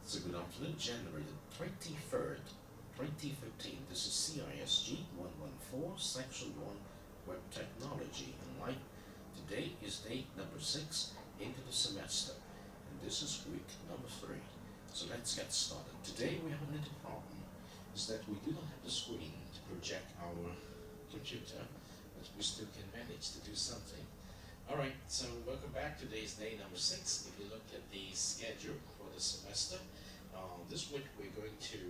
So good afternoon, January the 23rd, 2015. This is CISG114, Section 1, Web Technology and Light. Today is day number 6 into the semester, and this is week number 3. So let's get started. Today we have a little problem, is that we do not have the screen to project our computer, but we still can manage to do something. Alright, so welcome back. Today's day number 6. If you look at the schedule for the semester, this week we're going to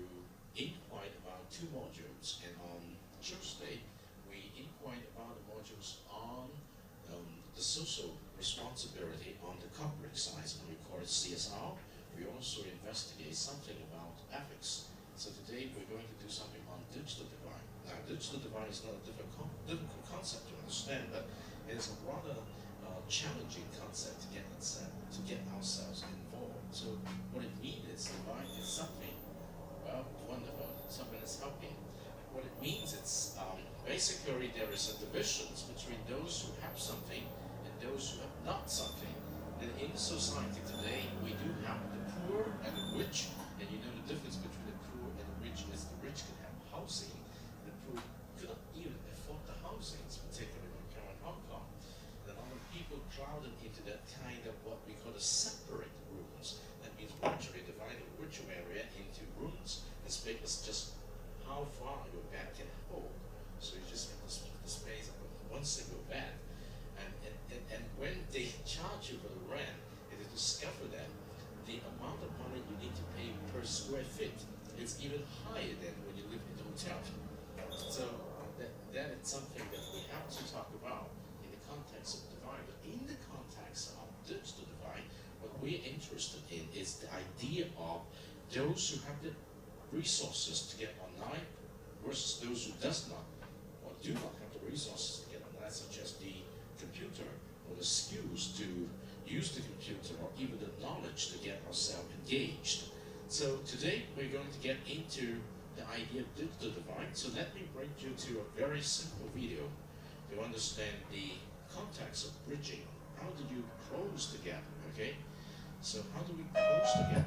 inquire about 2 modules, and on Tuesday we inquired about the modules on the social responsibility on the corporate side, and we call it CSR. We also investigate something about ethics. So today we're going to do something on digital divide. Now, digital divide is not a difficult concept to understand, but it is a rather challenging concept to get ourselves involved. So what it means is divide is something, well, wonderful, something that's helping. What it means, it's basically there is a divisions between those who have something and those who have not something. And in society today, we do have the poor and the rich, and you know the difference between the poor and the rich is the rich can have housing, and the poor could not even afford the housing, particularly in current Hong Kong. And a lot of people crowded into that kind of what we call the separate rooms. That means we actually divide the virtual area into rooms as big as just how far your bed can hold. So you just have the space of one single bed. And when they charge you for the rent, and they discover that the amount of money you need to pay per square feet is even higher than when you live in a hotel. So that is something that we have to talk about in the context of divide. But in the context of digital divide, what we're interested in is the idea of those who have the resources to get online versus those who does not or do not have the resources to get online, such as the computer or the skills to use the computer or even the knowledge to get ourselves engaged. So today we're going to get into the idea of digital divide. So let me bring you to a very simple video to understand the context of bridging. How do you close the gap, okay? So how do we close the gap?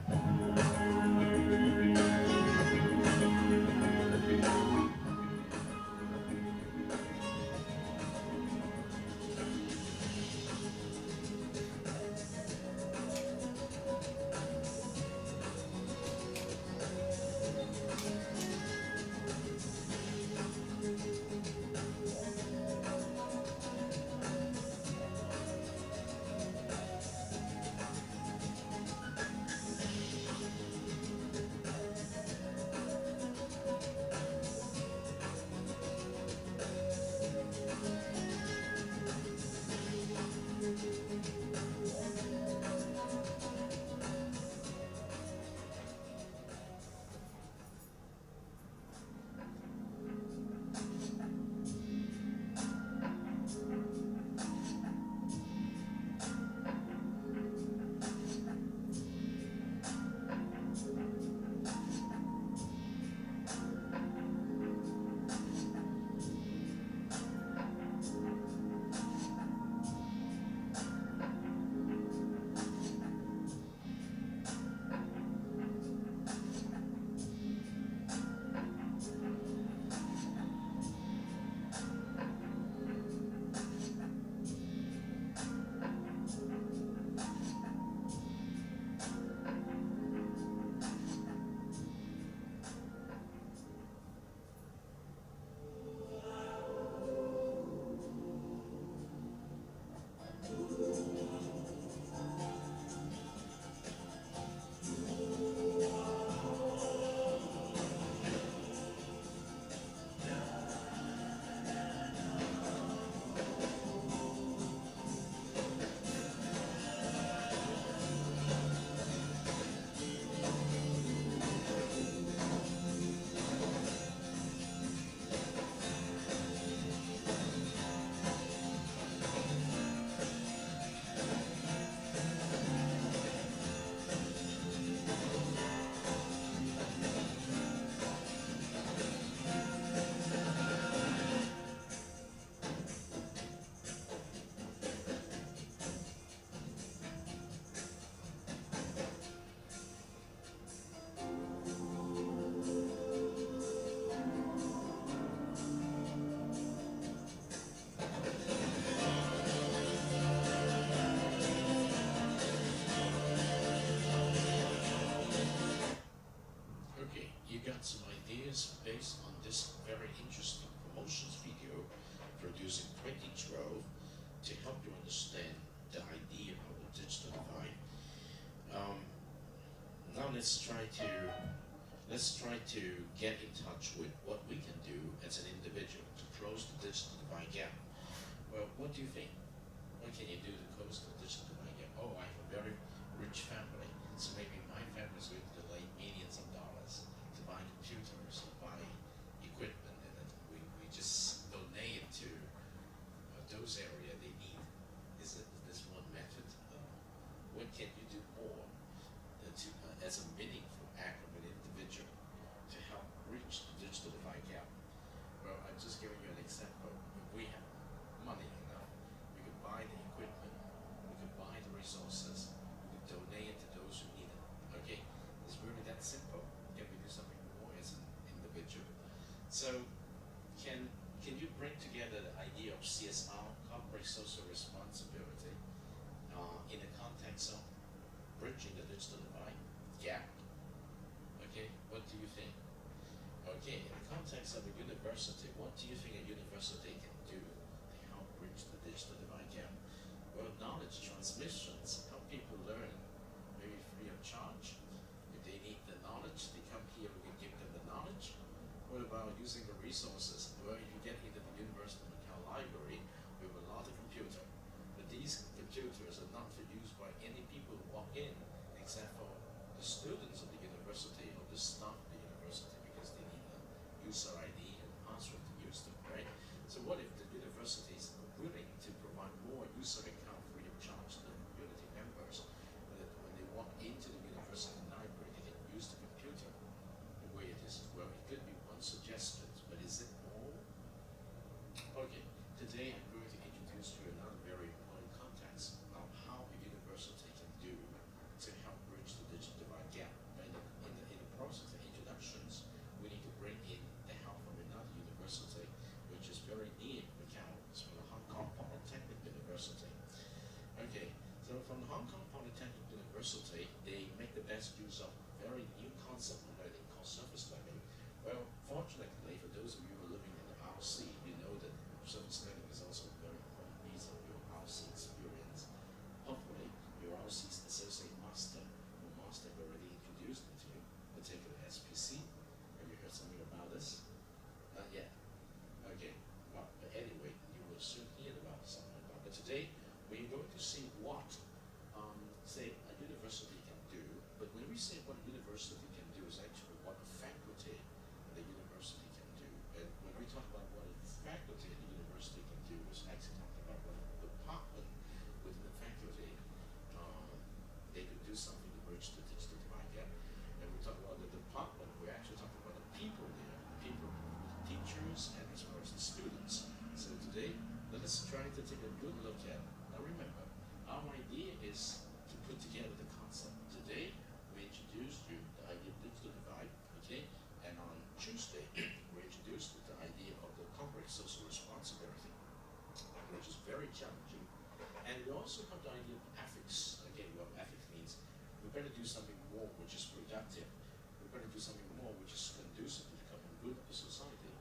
provide some ideas based on this very interesting promotions video produced in 2012 to help you understand the idea of the digital divide. Now let's try to get in touch with what we can do as an individual to close the digital divide gap. Well, what do you think? What can you do to close the digital divide gap? Oh, I have a very rich family, so maybe my family is going to delay millions of dollars to buy computers or buy equipment, and then we just donate it to those areas they need. Is it this one method? What can you do more as a meaningful act of an individual to help reach the digital divide gap? Well, I'm just giving you an example. If we have money enough, we could buy the equipment, we could buy the resources, we could donate it to those who need it. Okay, it's really that simple. Can we do something more as an individual? So, can you bring together the idea of CSR, corporate social responsibility, in the context of bridging the digital divide gap? Okay, what do you think? Okay, in the context of a university, what do you think a university can do to help bridge the digital divide gap? Well, knowledge transmissions, help people learn, maybe free of charge. If they need the knowledge, they come here, we can give them the knowledge. What about using the resources? Well, if you get into the University of Macau Library, we have a lot of computers. But these computers are not for use by any people who walk in, except for the students of the university or the staff of the university, because they need a user ID and password to use them, right? So what if the universities are willing to provide more user account free of charge to the community members, that when they walk into the university library, they can use the computer the way it is? Well, it could be one suggestion, but is it all? Okay, today I'm going to introduce you another very important context of how a university can do to help bridge the digital divide gap. In the process of introductions, we need to bring in the help from another university, which is very near Macau. It's from the Hong Kong Polytechnic University. Okay, so from the Hong Kong Polytechnic University, they make the best use of a very new concept of learning called surface learning. Well, fortunately, for those of you who are living in the RC, you know that surface learning is also a very important piece of your RC experience. Hopefully, your RC's associate master or master have already introduced it to you, particularly SPC. Have you heard something about this? Not yet. Okay. Well, but anyway, you will soon hear about something about it. Today, we're going to see what, say, a university can do. But when we say what a university can do, is actually what a faculty at the university can do. And when we talk about what a faculty at the university can do, is actually talking about what a department within the faculty, they could do something to bridge the digital divide gap. And we talk about the department, we're actually talking about the people there, people, the teachers, and as well as the students. So today, let us try to take a good look at. Now remember, our idea is to put together the concept. Today, we introduced you the idea of digital divide, okay? And on Tuesday, we introduced the idea of the corporate social responsibility, which is very challenging. And we also have the idea of ethics. Again, what ethics means, we better do something more which is productive. We better do something more which is conducive to becoming good of the society.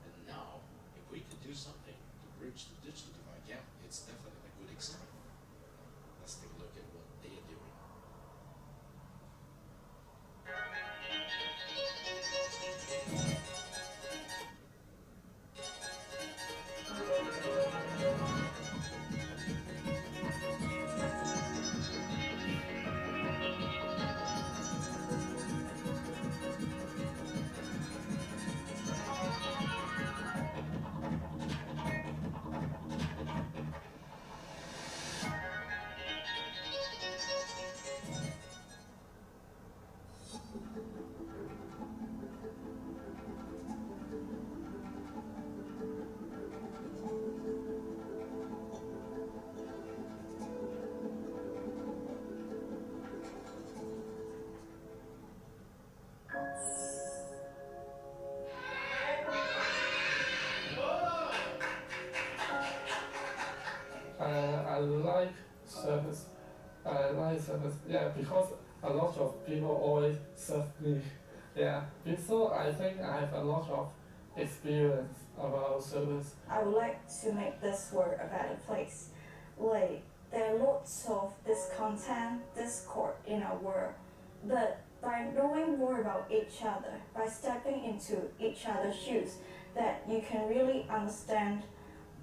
And now, if we could do something to bridge the digital divide gap, it's definitely a good example. Let's take a look at what they are doing. I like service. I like service, yeah, because a lot of people always serve me Yeah, before I think I have a lot of experience about service. I would like to make this world a better place. Like, there are lots of discontent, discord in our world, but by knowing more about each other, by stepping into each other's shoes, that you can really understand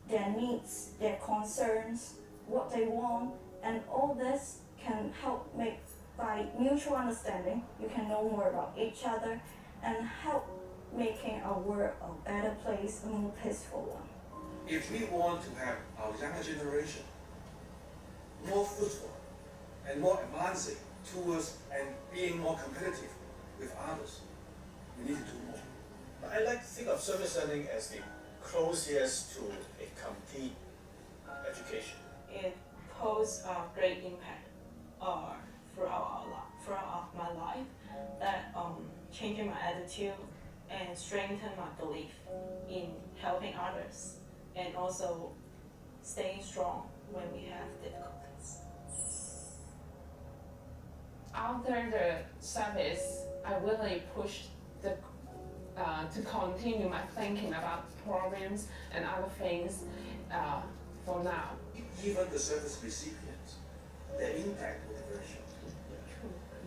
their needs, their concerns, what they want, and all this can help make, by mutual understanding, you can know more about each other and help making our world a better place, a more peaceful one. If we want to have our younger generation more fruitful and more advancing towards and being more competitive with others, we need to do more. I like to think of service learning as the closest to a complete education. It posed a great impact throughout my life, that changing my attitude and strengthen my belief in helping others, and also staying strong when we have difficulties. After the service, I really pushed to continue my thinking about problems and other things for now. Even the service recipients, their impact will be very short.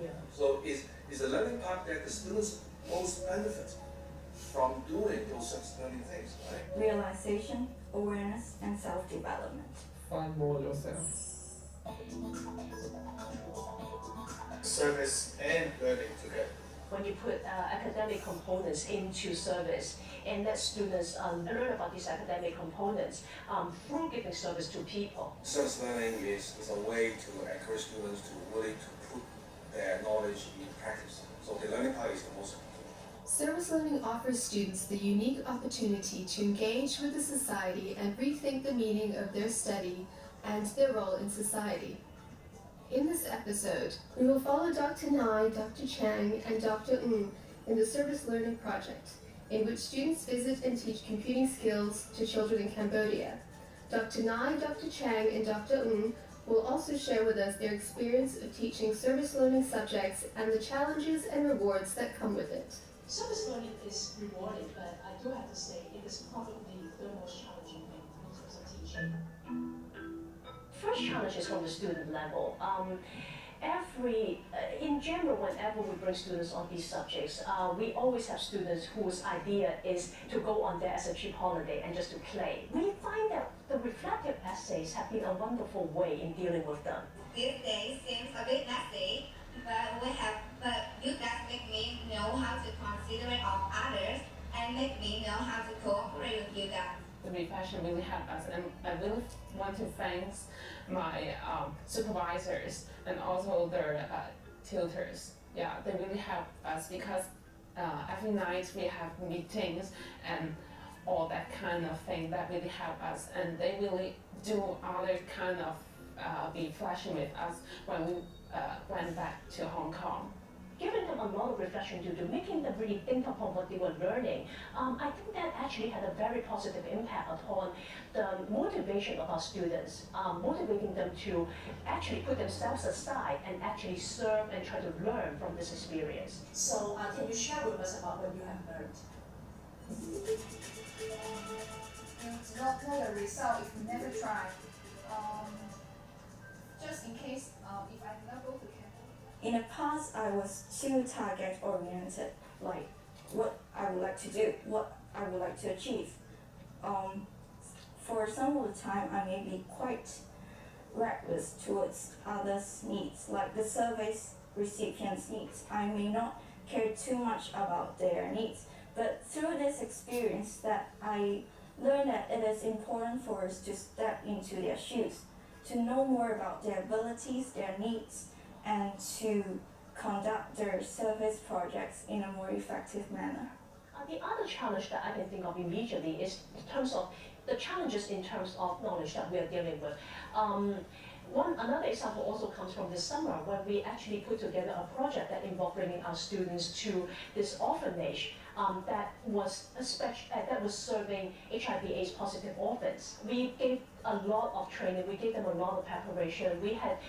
Yeah. So is the learning part that the students most benefit from doing those such learning things, right? Realization, awareness, and self-development. Find more yourself. Service and learning together. When you put academic components into service and let students learn about these academic components through giving service to people. Service learning is a way to encourage students to really to put their knowledge in practice. So the learning part is the most important. Service learning offers students the unique opportunity to engage with the society and rethink the meaning of their study and their role in society. In this episode, we will follow Dr. Nai, Dr. Chang, and Dr. Ng in the Service Learning Project, in which students visit and teach computing skills to children in Cambodia. Dr. Nai, Dr. Chang, and Dr. Ng will also share with us their experience of teaching service learning subjects and the challenges and rewards that come with it. Service learning is rewarding, but I do have to say it is probably the most challenging thing in terms of teaching. First challenge is from the student level. In general, whenever we bring students on these subjects, we always have students whose idea is to go on there as a cheap holiday and just to play. We find that the reflective essays have been a wonderful way in dealing with them. These days seems a bit messy, but you guys make me know how to consider of others and make me know how to cooperate with you guys. The reflection really helped us, and I really want to thank my supervisors and also their tutors. Yeah, they really helped us because every night we have meetings and all that kind of thing that really help us, and they really do other kind of reflection with us when we went back to Hong Kong. Giving them a lot of reflection to do, making them really think upon what they were learning. I think that actually had a very positive impact upon the motivation of our students, motivating them to actually put themselves aside and actually serve and try to learn from this experience. So can you share with us about what you have learned? You do not know the result if you never try. Just in case, if I did not go to Canada. In the past, I was too target-oriented, like what I would like to do, what I would like to achieve. For some of the time, I may be quite reckless towards others' needs, like the survey's recipients' needs. I may not care too much about their needs, but through this experience that I learned that it is important for us to step into their shoes, to know more about their abilities, their needs, and to conduct their service projects in a more effective manner. The other challenge that I can think of immediately is in terms of the challenges in terms of knowledge that we are dealing with. Another example also comes from this summer when we actually put together a project that involved bringing our students to this orphanage that was serving HIV/AIDS positive orphans. We gave a lot of training. We gave them a lot of preparation. We had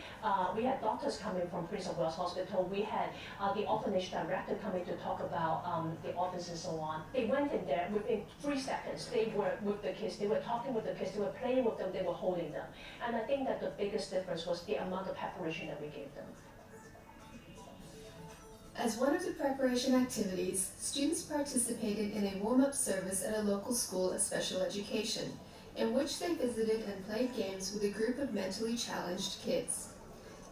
doctors coming from Prince of Wales Hospital. We had the orphanage director coming to talk about the orphans and so on. They went in there within 3 seconds. They were with the kids. They were talking with the kids. They were playing with them. They were holding them. And I think that the biggest difference was the amount of preparation that we gave them. As one of the preparation activities, students participated in a warm-up service at a local school of special education, in which they visited and played games with a group of mentally challenged kids.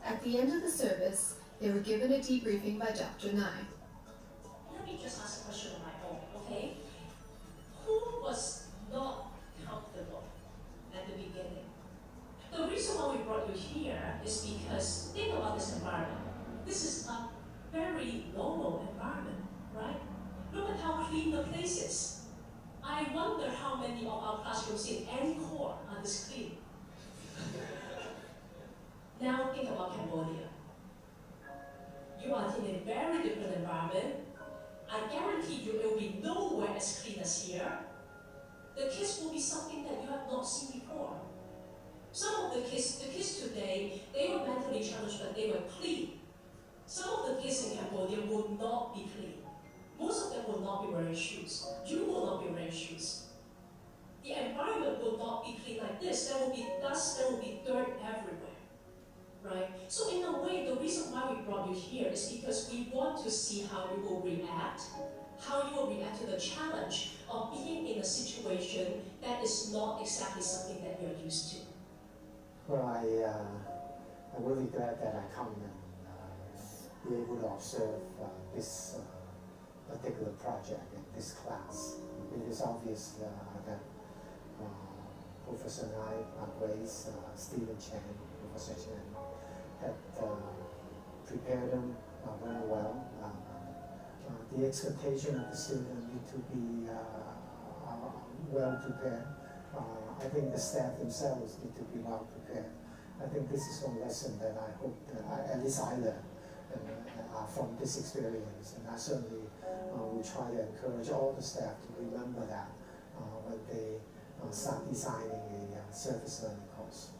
At the end of the service, they were given a debriefing by Dr. Nye. Let me just ask a question on my own, okay? Who was not comfortable at the beginning? The reason why we brought you here is because think about this environment. This is a very normal environment, right? Look at how clean the place is. I wonder how many of our classrooms in any core are this clean. Now think about Cambodia. You are in a very different environment. I guarantee you it will be nowhere as clean as here. The kids will be something that you have not seen before. Some of the kids today, they were mentally challenged, but they were clean. Some of the kids in Cambodia will not be clean. Most of them will not be wearing shoes. You will not be wearing shoes. The environment will not be clean like this. There will be dust, there will be dirt everywhere, right? So in a way, the reason why we brought you here is because we want to see how you will react to the challenge of being in a situation that is not exactly something that you're used to. Well, I'm really glad that I come and be able to observe this particular project in this class. It is obvious that Professor Nye, Grace, Stephen Chan, Professor Chan had prepared them very well. The expectation of the student need to be well prepared. I think the staff themselves need to be well prepared. I think this is one lesson that I hope that at least I learned from this experience, and I certainly will try to encourage all the staff to remember that when they start designing a service learning course.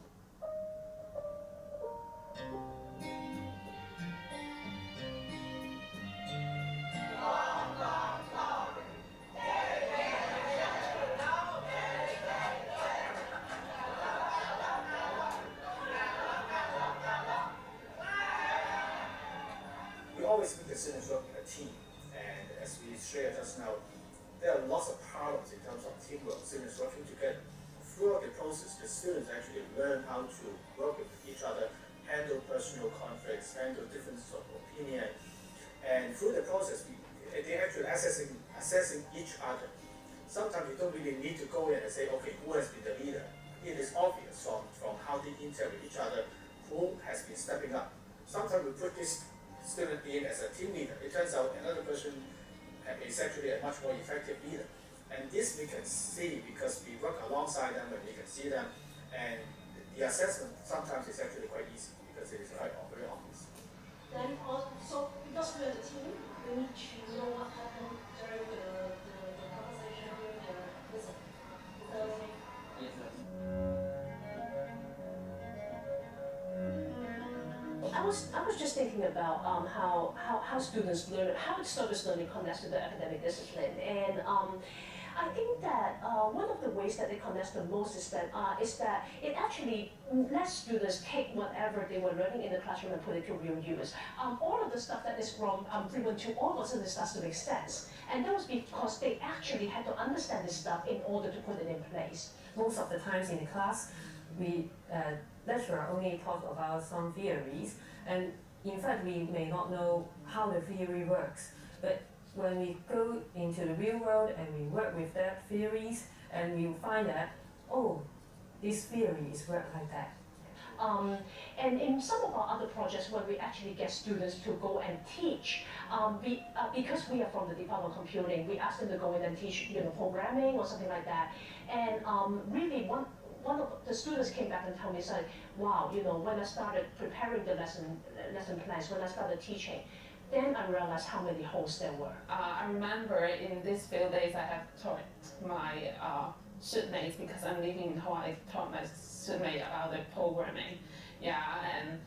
We always make the students work in a team, and as we shared just now, there are lots of problems in terms of teamwork, students working together. Throughout the process, the students actually learn how to work with each other, handle personal conflicts, handle differences of opinion, and through the process, they actually assessing each other. Sometimes you don't really need to go in and say, okay, who has been the leader? It is obvious from how they interact with each other, who has been stepping up. Sometimes we put this student in as a team leader. It turns out another person is actually a much more effective leader. And this we can see because we work alongside them and we can see them. And the assessment sometimes is actually quite easy because it is quite very obvious. Then also, because we're a team, we need to know what happened during the conversation, during the visit. I was just thinking about how students learn, how service learning connects to the academic discipline, and I think that one of the ways that it connects the most is that it actually lets students take whatever they were learning in the classroom and put it to real use. All of the stuff that is from 312 all of a sudden starts to make sense, and that was because they actually had to understand this stuff in order to put it in place. Most of the times in the class, we lecturer only talk about some theories, and in fact we may not know how the theory works. But when we go into the real world and we work with that theories, and we find that, oh, these theories work like that. And in some of our other projects where we actually get students to go and teach, because we are from the Department of Computing, we ask them to go in and teach programming or something like that. And really one of the students came back and told me, said, wow, when I started preparing the lesson plans, when I started teaching, then I realized how many holes there were. I remember in these few days I have taught my studentmates, because I'm living in Hawaii, I taught my studentmate about the programming. Yeah, and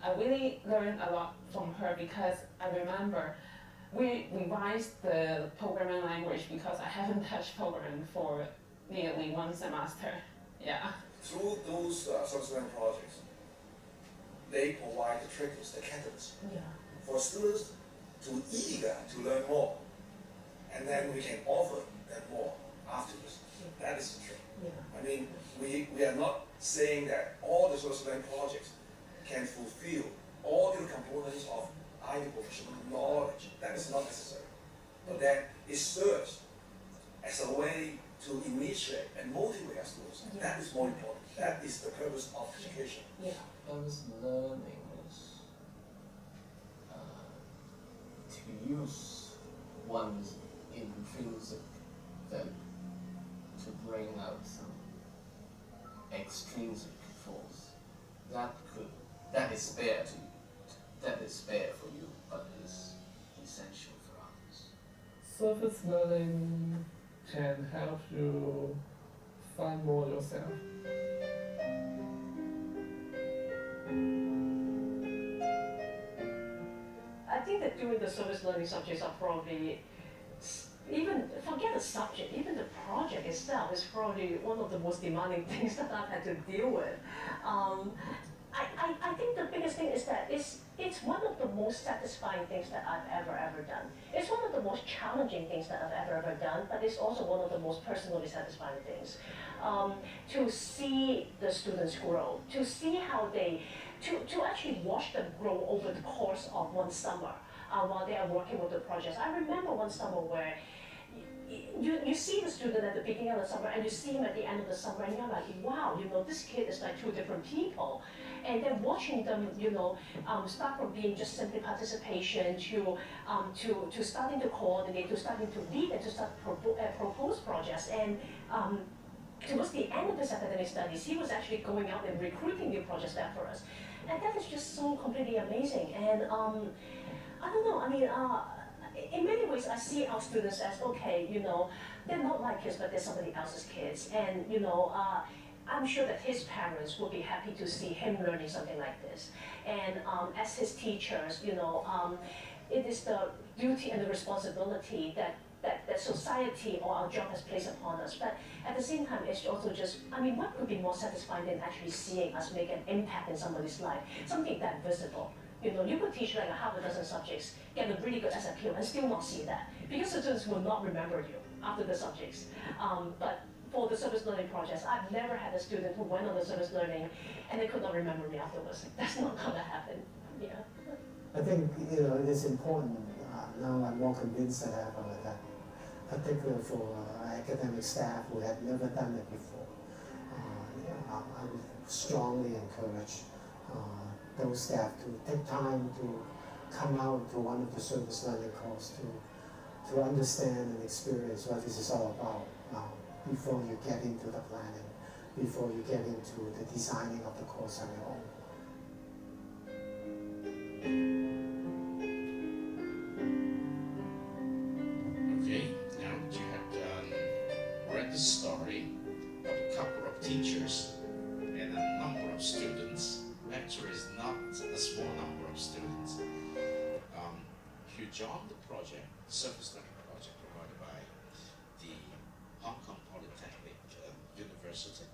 I really learned a lot from her, because I remember we revised the programming language, because I haven't touched programming for nearly one semester. Yeah. Through those subsequent projects, they provide the triggers, the catalyst for students to eager to learn more, and then we can offer them more afterwards. That is the trick. I mean, we are not saying that all the social learning projects can fulfill all the components of either professional knowledge. That is not necessary. But that it serves as a way to initiate and motivate our students. That is more important. That is the purpose of education. Service learning is to use one's intrinsic value to bring out some extrinsic force. That is spare to you. That is spare for you, but is essential for others. Service learning can help you find more yourself. I think that during the service learning subjects are probably, even forget the subject, even the project itself is probably one of the most demanding things that I've had to deal with. I think the biggest thing is that it's one of the most satisfying things that I've ever done. It's one of the most challenging things that I've ever done, but it's also one of the most personally satisfying things. To see the students grow, to see how to actually watch them grow over the course of one summer while they are working with the projects. I remember one summer where you see the student at the beginning of the summer and you see him at the end of the summer, and you're like, wow, this kid is like two different people. And then watching them, start from being just simply participation to starting to coordinate, to starting to lead, and to start propose projects. And towards the end of his academic studies, he was actually going out and recruiting new projects there for us. And that is just so completely amazing. And I don't know, I mean, in many ways, I see our students as, okay, they're not my kids, but they're somebody else's kids. And, I'm sure that his parents will be happy to see him learning something like this. And as his teachers, it is the duty and the responsibility that society or our job has placed upon us. But at the same time, it's also just, I mean, what could be more satisfying than actually seeing us make an impact in somebody's life, something that visible. You could teach like a half a dozen subjects, get a really good SFQ, and still not see that, because the students will not remember you after the subjects. But for the service learning projects, I've never had a student who went on the service learning and they could not remember me afterwards. That's not gonna happen. I think it is important. Now I'm more convinced that particularly for academic staff who had never done it before. I would strongly encourage those staff to take time to come out to one of the service learning courses to understand and experience what this is all about before you get into the planning, before you get into the designing of the course on your own. Okay, now you have read the story of a couple of teachers and a number of students. Actually, it's not a small number of students who joined the project, service learning project provided by the Hong Kong Polytechnic University,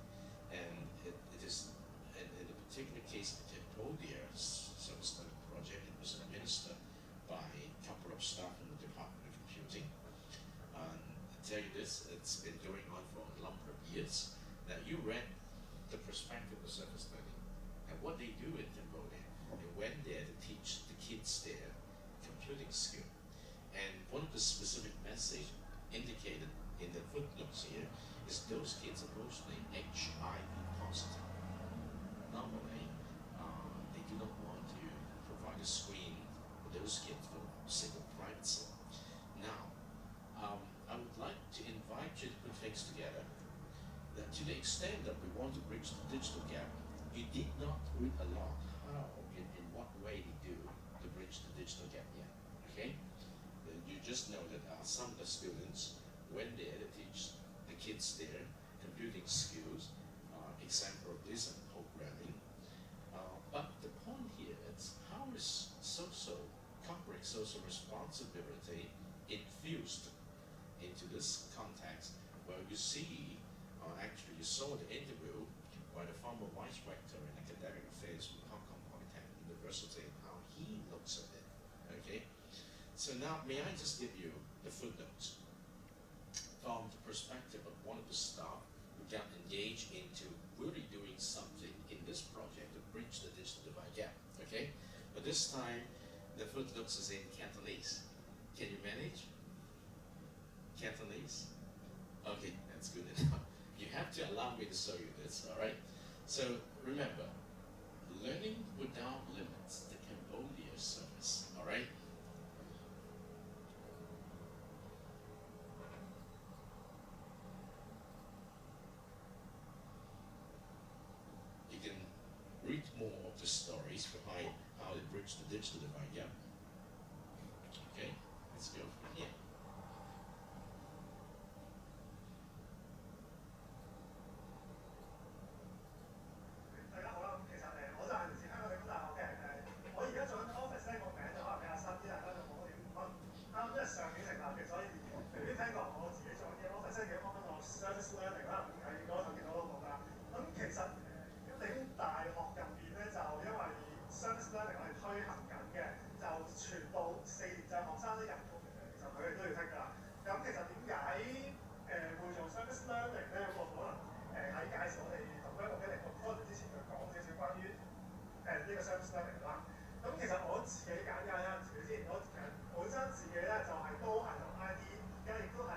and it is, in the particular case of the Cambodia service learning project, it was administered by a couple of staff in the Department of Computing. I tell you this, it's been going on for a number of years. Now, you read the perspective of service learning and what they do in Cambodia. They went there to teach the kids their computing skill. And one of the specific message indicated in the footnotes here is those kids are mostly HIV positive. Normally, they do not want to provide a screen for those kids for sake of privacy. Now, I would like to invite you to put things together that to the extent that we want to bridge the digital gap, you did not read a lot how, in what way they do to bridge the digital gap yet. Okay, you just know that some of the students went there to teach the kids there computing skills, examples and programming. But the point here is how is corporate social responsibility infused into this context? Well, you see, actually you saw the interview by the former vice rector in academic affairs from Hong Kong Polytechnic University and how he looks at it. Okay, so now may I just give you the footnotes from the perspective of one of the staff who got engaged into really doing something in this project to bridge the digital divide gap. Okay, but this time the footnotes is in Cantonese. Can you manage Cantonese? Okay, that's good enough. You have to allow me to show you this, all right? So remember, learning without limits, the Cambodia service, all right? You can read more of the stories behind how they bridge the digital divide gap. Okay, let's go from here. service learning 啦，喺嗰度見到 logo 啦。咁其實一定大學入邊咧，就因為 service learning 我哋推行緊嘅，就全部4年制學生都入到嚟嘅，其實佢哋都要剔㗎啦。咁其實點解會做 service learning 咧？我可能喺介紹我哋同一個嘅課程之前，就講少少關於呢個 service learning 啦。咁其實我自己簡介啦，自己先，我其實本身自己咧就係都係讀 IT，而家亦都係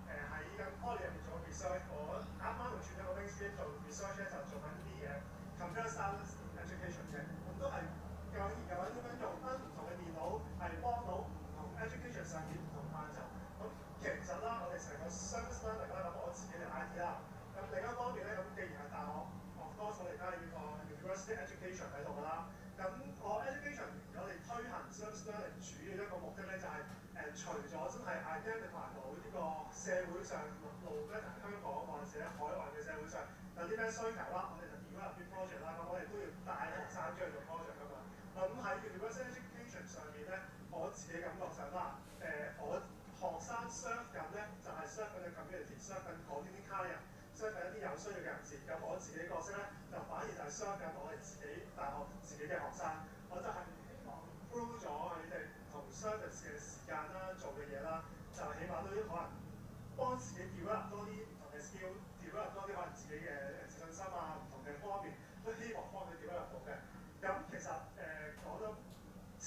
喺緊 Poly 入面做 research。我啱啱就轉咗個 mainstream 做 research 咧，就做緊啲computer science education 嘅，咁都係究竟研究緊點樣用翻唔同嘅電腦係幫到唔同 education 上面唔同範疇。咁其實啦，我哋成個 service learning 啦，咁我自己就 IT 啦。咁另一方面咧，咁既然係大學，of course 我哋梗係要個 university education 喺度㗎啦。咁我 education 我哋推行 service learning 主要一個目的咧，就係除咗真係 identify 到呢個社會上路咧，就係香港或者海外嘅社會上有啲咩需求啦，我哋就 develop 啲 project 啦，咁我哋都要帶學生出去做 project 㗎嘛。咁喺 university education 上面咧，我自己感覺上啦，我學生 serve 緊咧就係 serve 緊嘅 community，serve 緊嗰啲 client。serve 緊一啲有需要嘅人士，咁我自己角色咧就反而就係 serve 緊我哋自己大學自己嘅學生，我就係希望 through 咗佢哋同 service 嘅時間啦、做嘅嘢啦，就起碼都可能幫自己 develop 多啲唔同嘅 skill，develop 多啲可能自己嘅自信心啊，唔同嘅方面都希望幫佢 develop 到嘅。咁其實講咗少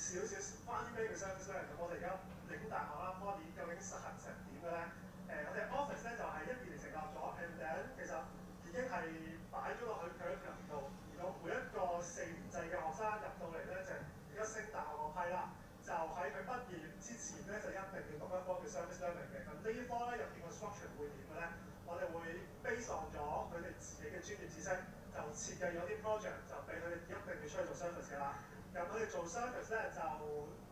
翻啲咩叫 service 咧，咁我哋而家理工大學啦 Poly 究竟實行成點嘅咧？我哋 office 咧就係12年成立咗 ，and then 其實已經係擺咗落去curriculum度，而到每一個4年制嘅學生入到嚟咧，就而家升大學個批啦，就喺佢畢業之前咧，就一定要讀一科叫 service learning 嘅。咁呢科咧入邊個 structure 會點嘅咧？我哋會 base on 咗佢哋自己嘅專業知識，就設計咗啲 project，就俾佢哋一定要出去做 service 㗎啦。咁佢哋做 service 咧，就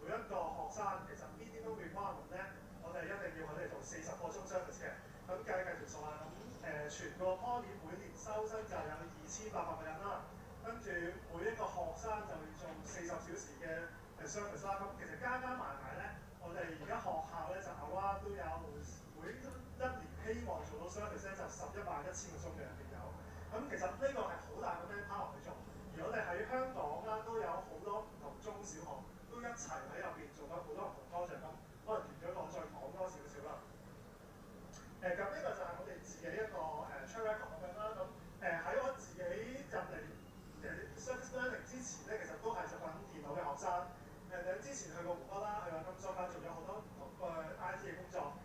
每一個學生其實 minimum requirement 咧。我哋一定要佢哋做40個鐘 service 嘅，咁計條數啦。咁全個 Poly 每年收生就有2800個人啦，跟住每一個學生就要做40小時嘅service 啦。咁其實加埋咧，我哋而家學校咧就都有每一年希望做到 service 咧就11,100個鐘嘅入邊有。咁其實呢個係好大個 manpower 去做，而我哋喺香港啦都有好多唔同中小學都一齊喺入邊做緊好多唔同 project 咁。可能完咗我再講多少少啦。咁呢個就係我哋自己一個track record 咁樣啦。咁喺我自己入嚟service learning 之前咧，其實都係做緊電腦嘅學生。之前去過湖北啦，去過甘肅啦，做咗好多唔同IT 嘅工作。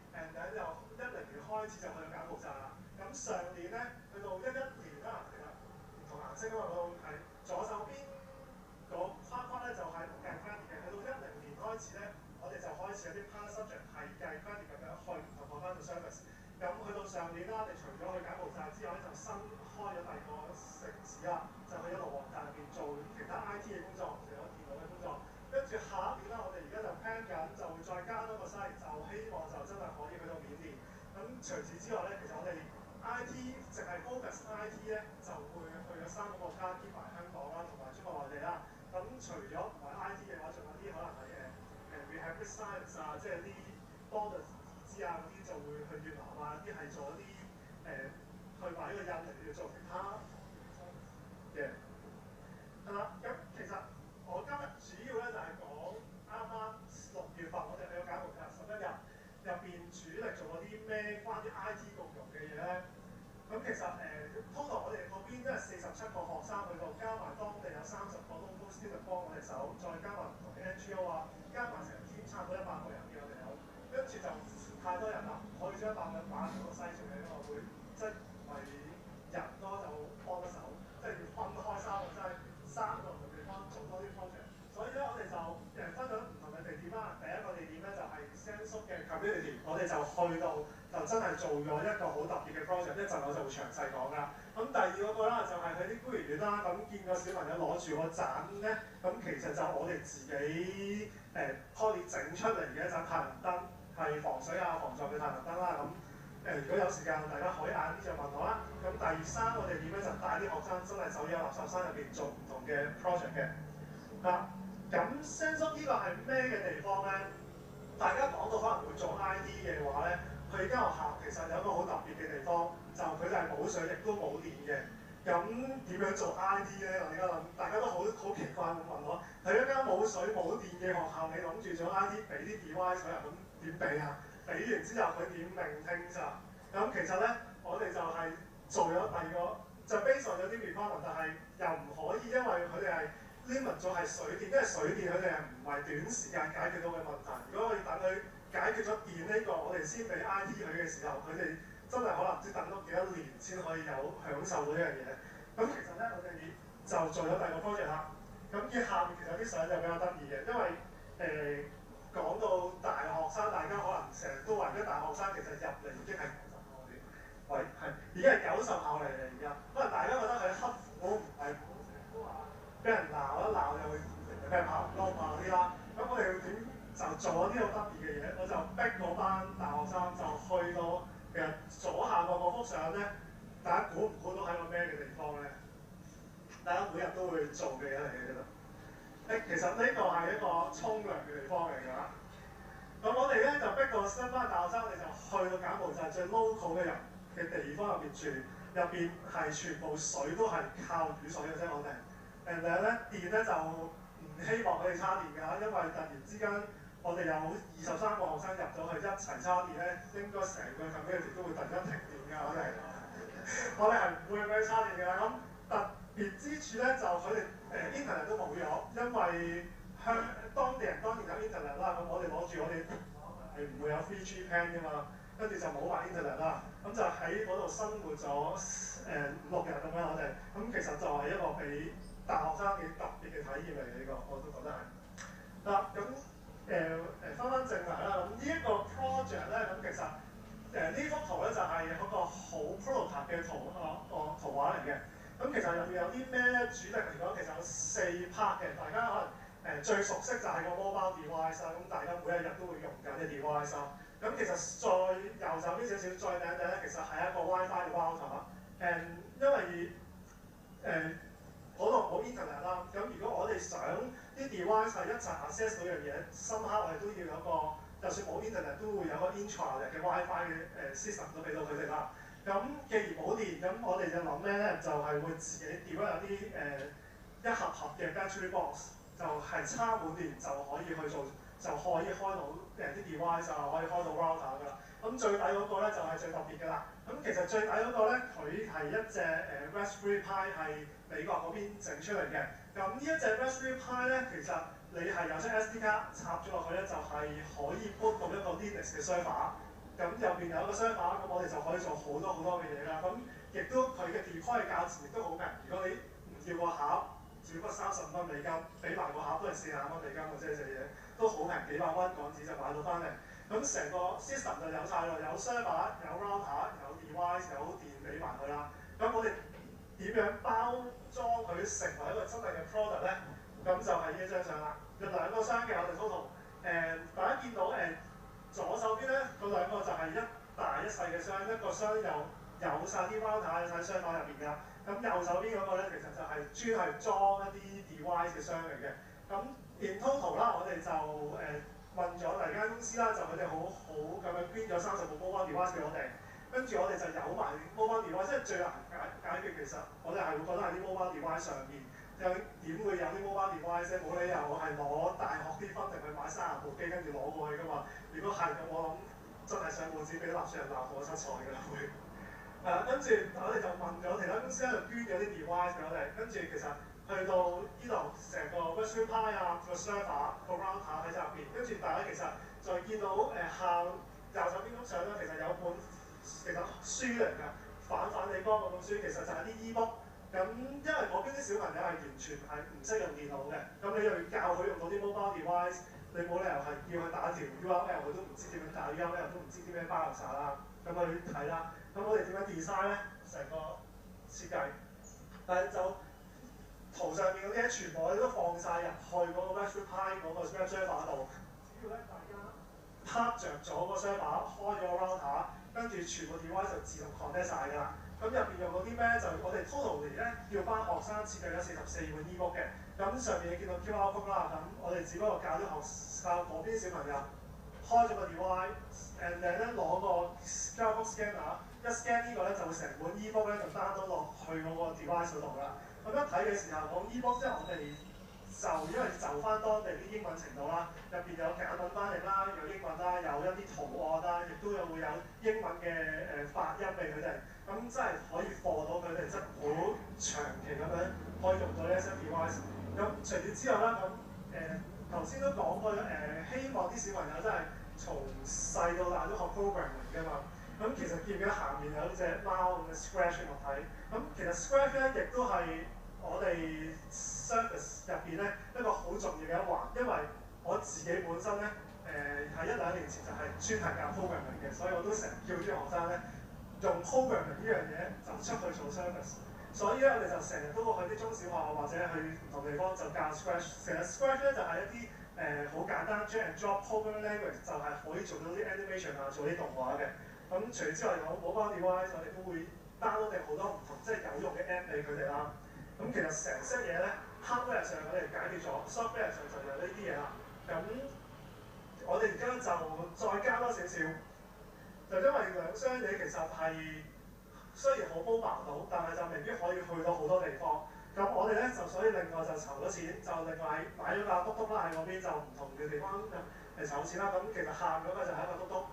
由10年開始就去到柬埔寨啦。咁上年咧，去到11年啦，其實唔同顏色啊嘛，嗰度係左手邊個框框咧就係計 credit 嘅，去到10年開始咧。我哋就開始有啲 part subject 係計 credit 咁樣去唔同學翻做 service。咁去到上年啦，我哋除咗去柬埔寨之外咧，就新開咗第二個城市啦，就去咗羅旺大入邊做其他 IT 嘅工作，除咗電腦嘅工作。跟住下一年啦，我哋而家就 plan 緊就會再除此之外咧，其實我哋 IT 淨係 focus IT 咧，就會去咗3個國家，兼埋香港啦，同埋中國內地啦。咁除咗唔係 IT 嘅話，仲有啲可能係behavioral science 啊，即係啲幫助自知啊嗰啲就會去越南啊，啲係做一啲去埋呢個印尼要做其他嘅。係啦，咁其實我今日主要咧就係講啱啱6月份我哋去咗柬埔寨11日，入邊主力做咗啲咩關於 IT 共融嘅嘢咧？咁其實total 我哋嗰邊即係47個學生去到，加埋當地有30個 local student 幫我哋手，再加埋唔同嘅 NGO 啊，加埋成 team 差唔多100個人嘅我哋有，跟住就太多人啦，唔可以將100個人擺喺個西條嘅，因為會即係唔係人多就幫得手，即係要分開3個，即係3個唔同地方做多啲 project。所以咧我哋就分咗唔同嘅地點啦。第一個地點咧就係 Senso 嘅 community， 我哋就去到就真係做咗一個好特別嘅 project， 一陣我就會詳細講㗎。咁第二個啦就係去啲孤兒院啦，咁見個小朋友攞住個盞咧，咁其實就我哋自己Poly 整出嚟嘅一盞太陽燈，係防水啊防撞嘅太陽燈啦。咁如果有時間大家可以晏啲就問我啦。咁第3個地點咧就帶啲學生真係走入垃圾山入邊做唔同嘅 project 嘅。咁 Senso 呢個係咩嘅地方咧？大家講到可能會做 ID 嘅話咧，佢間學校其實有一個好特別嘅地方，就佢哋係冇水亦都冇電嘅。咁點樣做 ID 咧？我而家諗，大家都好奇怪咁問我，喺一間冇水冇電嘅學校，你諗住做 ID 俾啲 device 佢啊？咁點俾啊？俾完之後佢點聆聽咋？咁其實咧，我哋就係做咗第二個，就 base on 咗啲 requirement， 但係又唔可以，因為佢哋係limit 咗係水電，因為水電佢哋係唔係短時間解決到嘅問題。如果我哋等佢解決咗電呢個，我哋先俾 ID 佢嘅時候，佢哋真係可能唔知等多幾多年先可以有享受到呢樣嘢。咁其實咧，我哋就做咗第二個 project 啦。咁以下面其實啲相就比較得意嘅，因為講到大學生，大家可能成日都話而家大學生其實入嚟已經係90後嚟，喂係已經係90後嚟而家，可能大家覺得佢刻苦唔係好，成日都話俾人鬧一鬧又會俾人拍唔多啊啲啦。咁我哋要點就做咗啲好得意嘅嘢，我就逼嗰班大學生就去到其實左下角嗰幅相咧，大家估唔估到喺個咩嘅地方咧？大家每日都會做嘅嘢嚟嘅啫。其實呢個係一個沖涼嘅地方嚟㗎。咁我哋咧就逼個一班大學生，我哋就去到柬埔寨最 local 嘅人嘅地方入邊住，入邊係全部水都係靠雨水嘅啫，我哋。然後咧電咧就唔希望佢哋叉電㗎，因為突然之間我哋有23個學生入咗去一齊叉電咧，應該成個 community 都會突然間停電㗎，我哋係唔會俾佢叉電㗎。咁特別之處咧就佢哋internet 都冇咗，因為當地人當然有 internet 啦，咁我哋攞住我哋係唔會有 3G plan 㗎嘛，跟住就冇埋 internet 啦，咁就喺嗰度生活咗5-6日咁樣我哋，咁其實就係一個俾大學生幾特別嘅體驗嚟嘅呢個，我都覺得係。嗱咁翻正題啦，咁呢一個 project 咧，咁其實呢幅圖咧就係一個好 prototype 嘅圖畫嚟嘅。咁其實入面有啲咩咧？主力嚟講，其實有4 part 嘅。大家可能最熟悉就係個 mobile device 啦。咁大家每一日都會用緊嘅 device 啦。咁其實再右手邊少少，再頂咧，其實係一個 WiFi 嘅 router。因為嗰度冇 internet 啦。咁如果我哋想啲 device 係一齊 access 到樣嘢，深刻我哋都要有個，就算冇 internet 都會有個 intranet 嘅 WiFi 嘅 system 都俾到佢哋啦。咁既然冇電，咁我哋就諗咩咧？就係會自己調有啲一盒盒嘅 battery box， 就係插滿電就可以去做，就可以開到啲 device 啊，可以開到 router 㗎啦。咁最底嗰個咧就係最特別㗎啦。咁其實最底嗰個咧，佢係一隻Raspberry Pi 係美國嗰邊整出嚟嘅。咁呢一隻 Raspberry Pi 咧，其實你係有張 SD 卡插咗落去咧，就係可以 boot 到一個 Linux 嘅 server。咁入邊有一個 server，咁我哋就可以做好多嘅嘢啦。咁亦都佢嘅 deploy 價錢亦都好平。如果你唔要個盒，只不過35蚊美金，俾埋個盒都係40蚊美金嘅啫，隻嘢都好平，幾百蚊港紙就買到翻嚟。咁成個 system 就有晒咯，有 server， 有 router， 有 device， 有電俾埋佢啦。咁我哋點樣包裝佢成為一個真係嘅 product 咧？咁就係呢一張相啦。有2個箱嘅，我哋 total。大家見到左手邊咧，嗰2個就係一大一細嘅箱，一個箱有晒啲 router 有晒箱房入邊㗎。咁右手邊嗰個咧，其實就係專係裝一啲 device 嘅箱嚟嘅。咁 in total 啦，我哋就問咗第二間公司啦，就佢哋好咁樣捐咗30部 mobile device 俾我哋。跟住我哋就有埋 mobile device，即係最難解決。其實我哋係會覺得喺啲 mobile device 上面，又點會有啲 mobile device 啫？冇理由係攞大學啲分定去買30部機跟住攞過去㗎嘛。如果係咁，我諗真係上報紙俾納稅人鬧火七彩㗎啦會。跟住我哋就問咗其他公司咧，就捐咗啲 device 俾我哋。跟住其實去到呢度成個 Raspberry Pi 啊，個 server 個 router 喺入邊。跟住大家其實就見到右手邊張相咧，其實有本其實書嚟㗎，反地光嗰本書其實就係啲 e-book。咁因為嗰邊啲小朋友係完全係唔識用電腦嘅，咁你又要教佢用到啲 mobile device， 你冇理由係叫佢打條 URL， 佢都唔知點樣打 URL， 都唔知點樣包晒啦。咁去睇啦。咁我哋點樣 design 咧？成個設計，但係就圖上面嗰啲咧，全部我哋都放晒入去嗰個 Raspberry Pi 嗰個 Web server 度。只要咧大家拍着咗個 server， 開咗個 router， 跟住全部 device 就自動 connect 晒㗎啦。咁入邊用嗰啲咩？就我哋 total 嚟咧，叫班學生設計咗44本 e-book 嘅。咁上面你見到 QR code 啦，咁我哋只不過教啲教嗰邊小朋友開咗個 device，and then 咧攞個 QR code scanner， 一 scan 呢個咧就會成本 e-book 咧就 download 落去嗰個 device 度㗎啦。咁一睇嘅時候，講 e-book 即係我哋就因為就翻當地啲英文程度啦，入邊有簡文翻譯啦，有英文啦，有一啲圖案啦，亦都會有英文嘅發音俾佢哋。咁真係可以課到佢哋，真係好長期咁樣可以用到呢一些 device。咁除此之外啦，咁頭先都講過希望啲小朋友真係從細到大都學 programming 㗎嘛。咁其實見唔見下面有隻貓咁嘅 Scratch 我睇？咁其實 Scratch 咧亦都係我哋 Service 入邊咧一個好重要嘅一環，因為我自己本身咧喺1-2年前就係專係教 programming 嘅，所以我都成日叫啲學生咧用 programming 呢樣嘢就出去做 service。所以咧我哋就成日都會去啲中小學或者去唔同地方就教 Scratch。其實 Scratch 咧就係一啲好簡單 drag and drop programming language， 就係可以做到啲 animation 啊，做啲動畫嘅。咁除此之外有 mobile device， 我哋都會 download 定好多唔同即係有用嘅 app 俾佢哋啦。咁其實成 set 嘢咧 hardware 上我哋解決咗 ，software 上就有呢啲嘢啦。咁我哋而家就再加多少少，就因為兩箱嘢其實係雖然好mobile到，但係就未必可以去到好多地方。咁我哋咧就所以另外就籌咗錢，就另外買咗架篤篤啦喺嗰邊，就唔同嘅地方籌錢啦。咁其實下嗰個就係一個篤篤。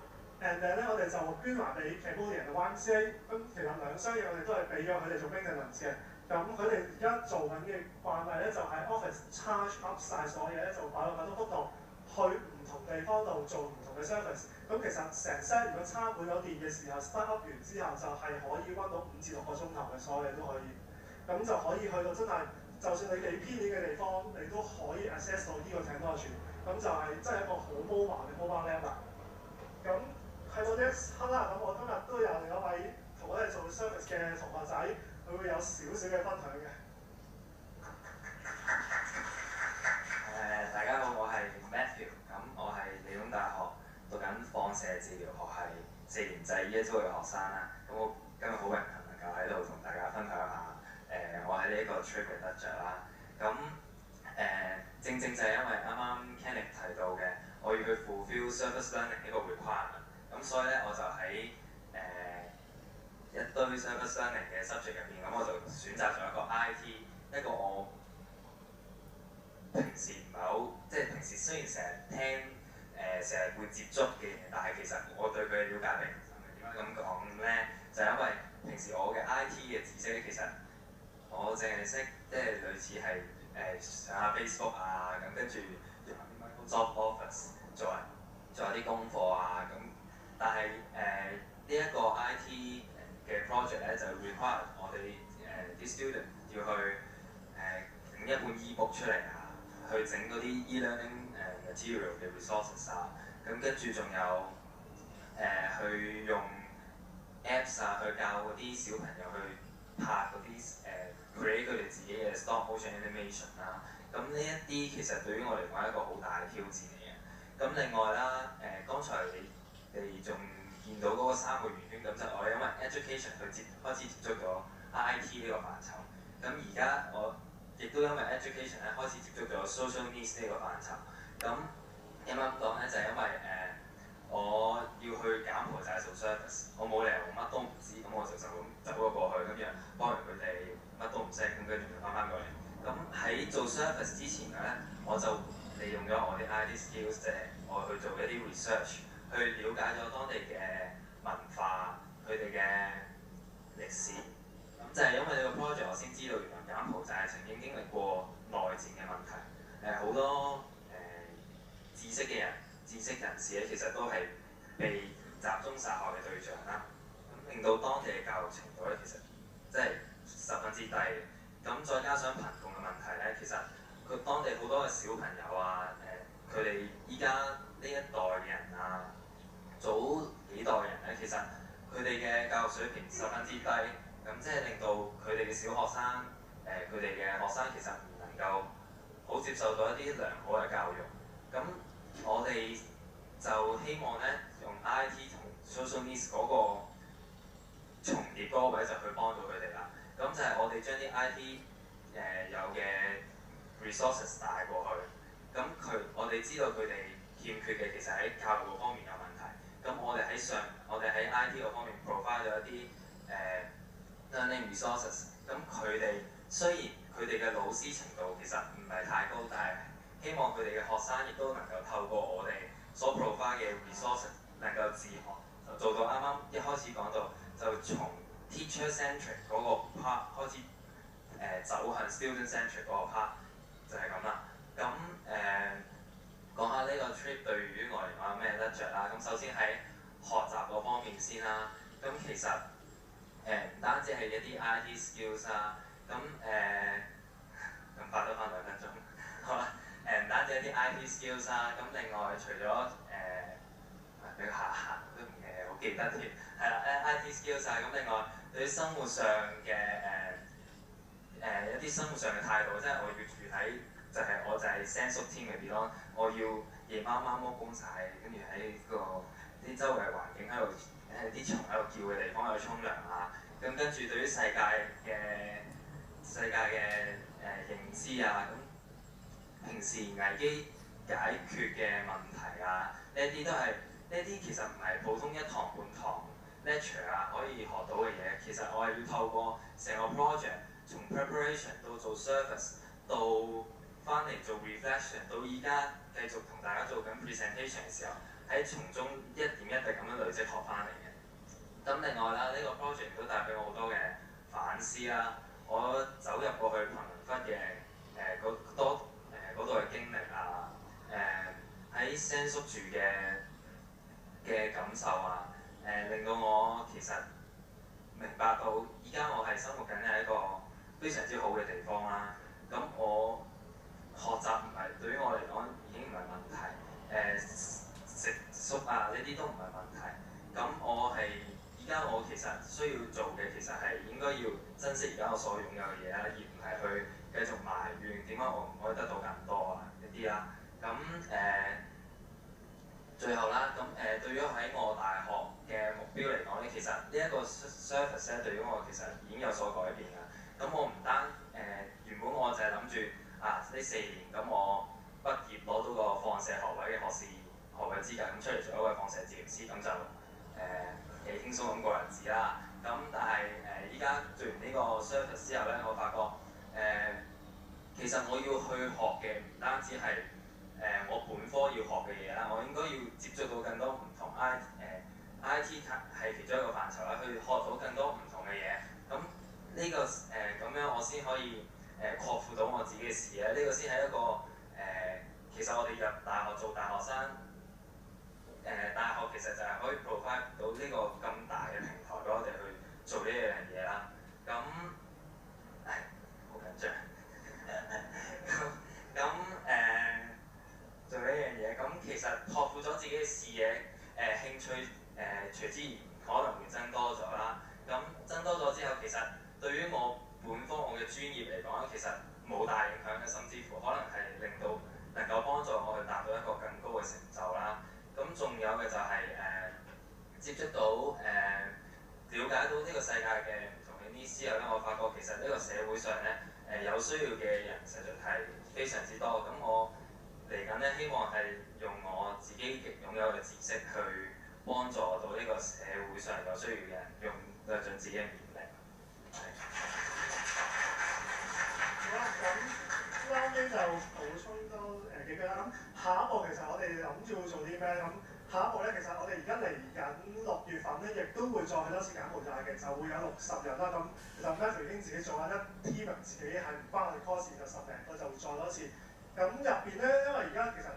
and 咧我哋就捐埋俾 Cambodia 嘅 YMCA。咁其實兩箱嘢我哋都係俾咗佢哋做 maintenance 嘅。咁佢哋而家做緊嘅慣例咧就係 Office charge up 晒所有嘢咧，就擺落架篤篤度，去唔同地方度做唔同嘅 service。咁其實成 set 如果插滿咗電嘅時候 start up 完之後，就係可以温到5至6個鐘頭嘅，所有嘢都可以。咁就可以去到真係，就算你幾偏遠嘅地方，你都可以 access 到呢個 technology。咁就係真係一個好 mobile 嘅 mobile lab 啦。咁喺到呢一刻啦，咁我今日都有另一位同我哋做 service 嘅同學仔，佢會有少少嘅分享嘅。大家好，我係 Matthew， 咁我係理工大學讀緊放射治療學系4年制 Year 2嘅學生啦。咁我今日好榮幸能夠喺度同大家分享下我喺呢一個 trip 嘅得着啦。咁正就係因為啱啱 Kenneth 提到嘅，我要去 fulfill service learning 呢個 requirement， 咁所以咧我就喺一堆 service learning 嘅 subject 入邊，咁我就選擇咗一個 IT， 一個我平時唔係好，即係平時雖然成日聽成日會接觸嘅嘢，但係其實我對佢嘅了解並唔深嘅。點解咁講咧？就係因為平時我嘅 IT 嘅知識咧，其實我淨係識即係類似係上下 Facebook 啊，咁跟住用下啲 Microsoft Office 做下啲功課啊，咁但係呢一個 IT 嘅 project 咧就 require 我哋啲 student 要去整一本 e-book 出嚟啊，去整嗰啲 e-learning material 嘅 resources 啊，咁跟住仲有去用 apps 啊，去教嗰啲小朋友去拍嗰啲create 佢哋自己嘅 stop motion animation 啦。咁呢一啲其實對於我嚟講係一個好大嘅挑戰嚟嘅。咁另外啦，剛才你哋仲見見到嗰個3個圓圈，咁就我因為 education 開始接觸咗 IT 呢個範疇，咁而家我亦都因為 education 咧開始接觸咗 social needs 呢個範疇，咁點解咁講咧？就係因為我要去柬埔寨做 service， 我冇理由乜都唔知，咁我就咁走咗過去，跟住幫完佢哋乜都唔識，咁跟住就翻過嚟。咁喺做 service 之前咧，我就利用咗我啲 IT skills， 即係我去做一啲 research， 去了解咗當地嘅文化，佢哋嘅歷史。咁就係因為呢個 project， 我先知道原來柬埔寨曾經經歷過內戰嘅問題，好多知識人士咧，其實都係被集中殺害嘅對象啦。咁令到當地嘅教育程度咧，其實即係十分之低。咁再加上貧窮嘅問題咧，其實佢當地好多嘅小朋友啊，佢哋依家呢一代嘅人啊，早幾代人咧，其實佢哋嘅教育水平十分之低。咁即係令到佢哋嘅小學生，佢哋嘅學生其實唔能夠好接受到一啲良好嘅教育。咁我哋就希望咧，用 IT 同 social needs 嗰個重疊嗰個位就去幫到佢哋啦。咁就係我哋將啲 IT 有嘅 resources 帶過去。咁我哋知道佢哋欠缺嘅其實喺教育嗰方面有問題。咁我哋喺 IT 嗰方面 provide 咗一啲learning resources。咁佢哋雖然佢哋嘅老師程度其實唔係太高，但係希望佢哋嘅學生亦都能夠透過我哋所 provide 嘅 resources 能夠自學，就做到啱啱一開始講到，就從 teacher centric 嗰個 part 開始走向 student centric 嗰個 part， 就係咁啦。咁講下呢個 trip 對於我嚟講有咩得着啦。咁首先喺學習嗰方面先啦。咁其實唔單止係一啲 IT skills 啦，咁快都翻2分鐘，好啦，唔單止一啲 IT skills 啦，咁另外除咗俾個下都好記得添，係啦 IT skills 啊，咁另外對於生活上嘅一啲生活上嘅態度，即係我要住喺我就係 sense team 入邊咯，我要夜媽媽剝光晒，跟住喺啲周圍環境喺度啲蟲喺度叫嘅地方喺度沖涼啊，咁跟住對於世界嘅認知啊，咁平時危機解決嘅問題啊，呢啲都係呢啲其實唔係普通一堂半堂 lecture 啊可以學到嘅嘢，其實我係要透過成個 project， 從 preparation 到做 service， 到翻嚟做 reflection， 到依家繼續同大家做緊 presentation 嘅時候，喺從中一點一滴咁樣累積學翻嚟嘅。咁另外啦，呢個 project 都帶俾我好多嘅反思啦。我走入過去貧民窟嘅嗰度嘅經歷啊，喺 San 宿住嘅感受啊，令到我其實明白到依家我係生活緊喺一個非常之好嘅地方啦。咁我學習唔係對於我嚟講已經唔係問題，食宿啊呢啲都唔係問題。咁依家我其實需要做嘅其實係應該要珍惜而家我所擁有嘅嘢啦，而唔係去繼續埋怨點解我唔可以得到更多啊呢啲啦。咁最後啦，咁對於喺我大學嘅目標嚟講咧，其實呢一個 service 咧對於我其實已經有所改變㗎。咁我唔單原本我就係諗住呢4年咁我畢業攞到個放射學位嘅學位資格，咁出嚟做一位放射治療師，咁就幾輕鬆咁過日子啦。咁但係依家做完呢個 service 之後咧，我發覺其實我要去學嘅唔單止係我本科要學嘅嘢啦，我應該要接觸到更多唔同IT 係其中一個範疇啦，去學到更多唔同嘅嘢。咁呢個咁樣我先可以擴闊到我自己嘅視野。呢個先係一個其實我哋入大學做大學生。大學其實就係可以 provide 到呢個咁大嘅平台俾我哋去做呢樣嘢啦。咁好緊張。做呢樣嘢，咁其實拓闊咗自己嘅視野，興趣隨之而可能會增多咗啦。咁增多咗之後，其實對於我本科我嘅專業嚟講，其實冇大影響嘅，甚至乎可能係令到能夠幫助我去達到一個更高嘅成就啦。咁仲有嘅就係接觸到社會上咧有需要嘅人實在係非常之多。咁我嚟緊咧希望係用我自己擁有嘅知識去幫助到呢個社會上有需要嘅人，用盡自己嘅勉力。好啦，咁啱啱就補充多幾句啦。咁下一步其實我哋諗住會做啲咩？咁下一步咧，其實我哋而家嚟緊6月份咧，亦都會再去多次柬埔寨嘅，就會有60日啦。咁其實 Matthew 已經自己做緊一 team 自己係唔關我哋 course 就10零個就會再多次。咁入邊咧，因為而家其實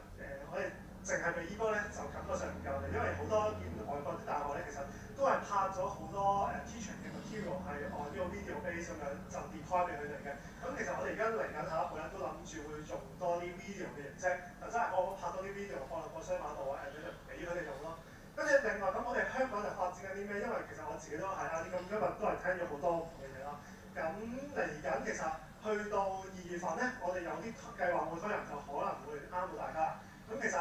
我哋淨係俾 e-book 咧，就感覺上唔夠嘅，因為好多見外國啲大學咧，其實都係拍咗好多teaching 嘅 material 係按呢個 video base 咁樣就 deploy 俾佢哋嘅。咁其實我哋而家嚟緊下一步咧，都諗住會用多啲 video 嘅形式，真係我拍多啲 video 放落個雙馬度啊，俾佢哋用咯。跟住另外咁，我哋香港就發展緊啲咩？因為其實我自己都係啦，咁今日都係聽咗好多唔同嘅嘢啦。咁嚟緊其實去到2月份咧，我哋有啲計劃會推行，就可能會啱到大家。咁其實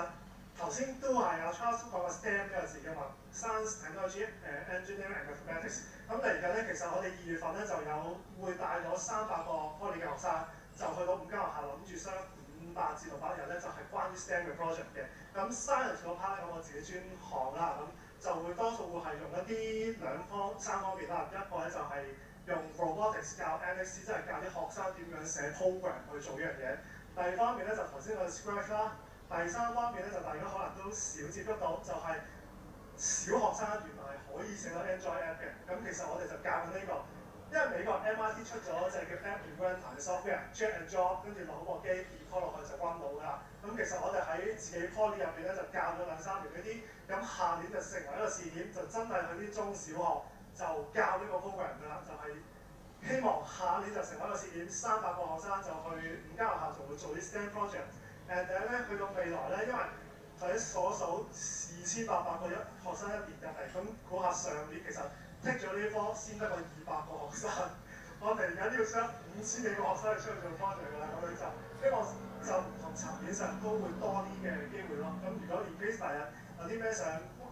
頭先都係阿 Charles 講過 STEM 呢個字嘅嘛 ，Science, Technology, Engineering and Mathematics。咁嚟緊咧，其實我哋2月份咧就會帶咗300個 Poly 嘅學生，就去到5間學校，諗住相500至600日咧，就係關於 STEM 嘅 project 嘅。咁 Science 嗰 part 咧，咁我自己專項啦，咁就會多數會係用一啲3方面啦。一個咧就係用 robotics 教 NXT， 即係教啲學生點樣寫 program 去做呢樣嘢。第二方面咧就頭先個 Scratch 啦。第三方面咧就大家可能都少接觸到，就係小學生原來係可以寫到 Android app 嘅。咁其實我哋就教緊呢個，因為美國 MIT 出咗隻叫 App Inventor 嘅 software，drag and drop， 跟住攞部機 deploy 落去就溫到㗎啦。咁其實我哋喺自己 Poly 入邊咧就教咗2-3年呢啲，咁下年就成為一個試點，就真係去啲中小學就教呢個 program 㗎啦，就係希望下年就成為一個試點，300個學生就去5間學校就會做啲 STEM project。誒第一咧，去到未來咧，因為頭先數2800個學生一年入嚟，咁估下上年其實剔咗呢科先得個200個學生，我哋而家都要將5000幾個學生去出去做 project 㗎啦，咁樣就希望就唔同層面上都會多啲嘅機會咯。咁如果 in case 第日有啲咩想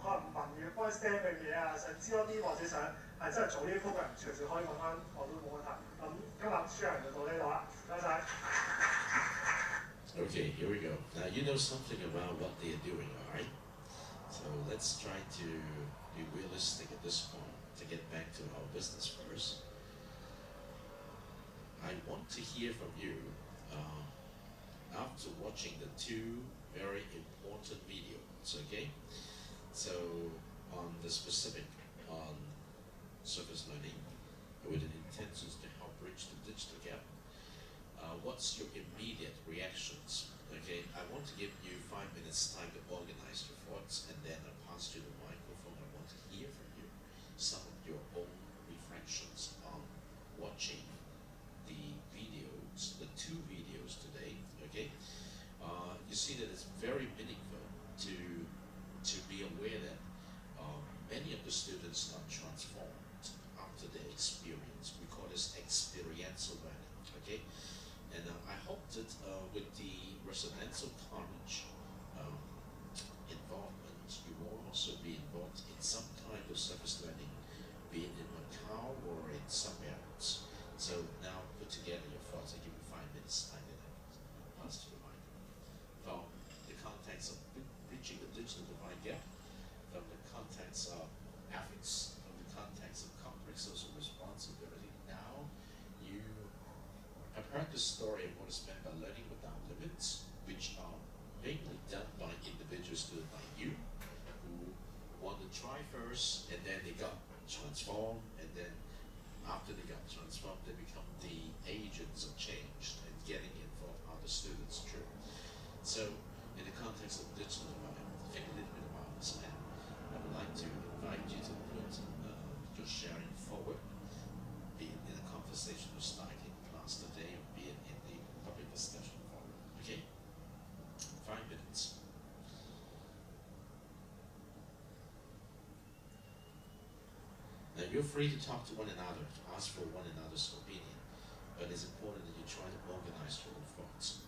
可能文嘅關於 STEM 嘅嘢啊，想知多啲或者想係真係做呢啲 program，隨時可以揾翻我都冇問題。咁今日 share 就到呢度啦，唔該晒。Okay, here we go. Now you know something about what they are doing, alright? So let's try to be realistic at this point to get back to our business first. I want to hear from you after watching the 2 very important videos, okay? So on the specific on surface learning with an intentions to help bridge the digital gap. What's your immediate reactions? Okay, I want to give you 5 minutes time to organize your thoughts, and then I'll pass you the microphone. I want to hear from you some of your own reflections on watching the videos, the 2 videos today. Okay, you see that it's very meaningful to be aware that many of the students are transformed after their experience. We call this experiential learning. Okay. And I hope that with the residential college involvement, you will also be involved in some kind of service learning, be it in Macau or in somewhere else. So now put together your thoughts. I give you 5 minutes time to pass to the mic. From the context of bridging the digital divide gap, from the context of ethics, from the context of corporate social responsibility. Now I've heard the story of what is meant by learning without limits, which are mainly done by individual students like you, who want to try first, and then they got transformed, and then after they got transformed, they become the agents of change and getting involved other students through. So, in the context of digital environment, think a little bit about this, and I would like to invite you to put your sharing forward, be it in a conversational style class today, or be it in the public discussion forum. Okay? 5 minutes. Now you're free to talk to one another, to ask for one another's opinion, but it's important that you try to organize your own thoughts.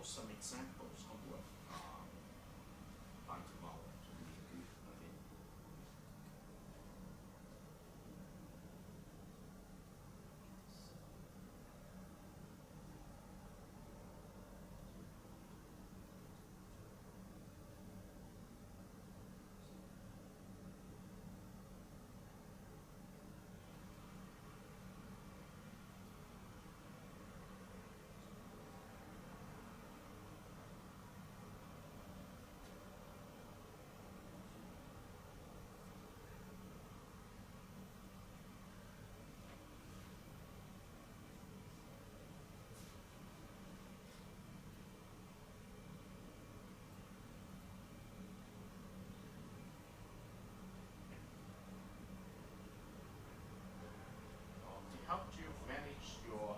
some examples of work by tomorrow to be good. Okay. To help you manage your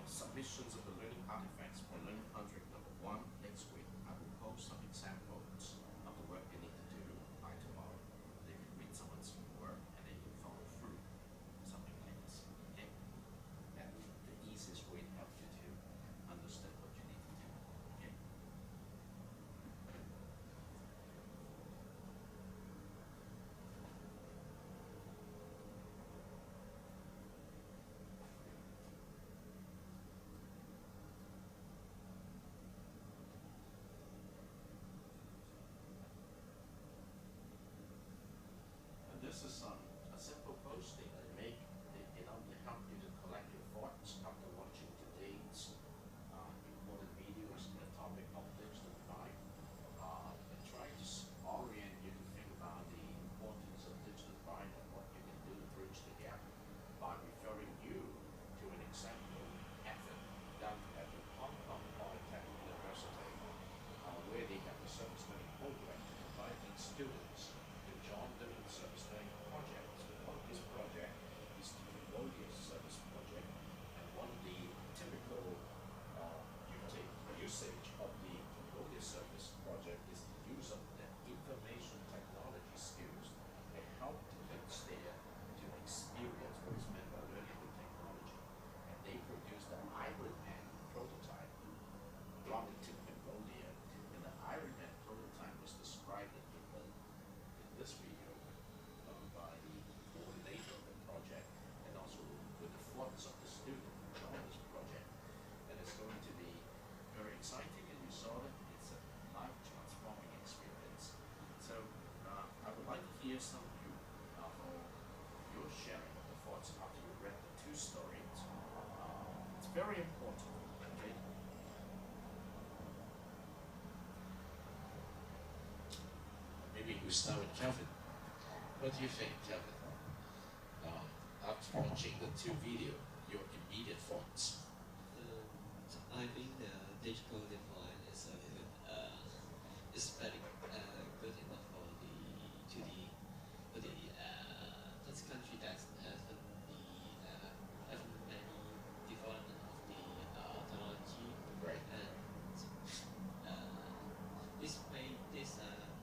submissions of the learning artifacts for Learning Contract number 1 next week, I will post some examples of the work you need to do by tomorrow. They can read someone's work and they can follow through, something like this. Okay? And the easiest way to help you to understand what you need to do. Okay? And this is a simple posting they make. They help you to collect your thoughts after watching today's important videos on the topic of digital divide. They try to orient you to think about the importance of digital divide and what you can do to bridge the gap by referring you to an example effort done at the Hong Kong Polytechnic University, where they have a service learning program inviting students to join them in service learning projects. One of this project is the Cambodia service project, and one of the typical usage of the Cambodia service project is the use of the information technology skills to help students there to experience what is meant by learning with technology. And they produced the Iron Man prototype, brought it to Cambodia, and the Iron Man prototype was described in this video by the coordinator of the project, and also with the thoughts of the student on this project. And it's going to be very exciting, and you saw it. It's a life-transforming experience. So I would like to hear some of you for your sharing of the thoughts after you read the 2 stories. It's very important. Okay. Maybe we start with Kelvin. What do you think, Kelvin? After watching the 2 videos, your immediate thoughts? I think the digital divide is a good, is very good enough for this country that hasn't many development of the technology. Right. And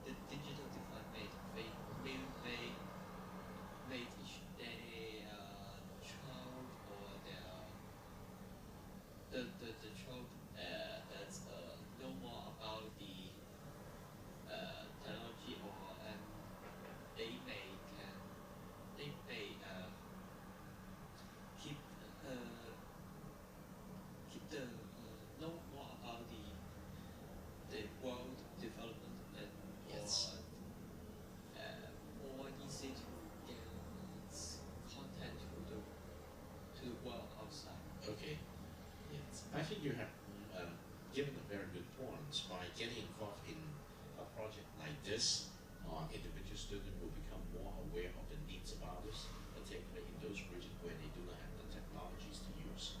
the digital divide made each day child or the child that's know more about the technology, or and they may keep the know more about the world development, and Yes. more easy to get content to the world outside. Okay. Yes. I think you have given a very good points. By getting involved in a project like this, individual students will become more aware of the needs of others, particularly in those regions where they do not have the technologies to use.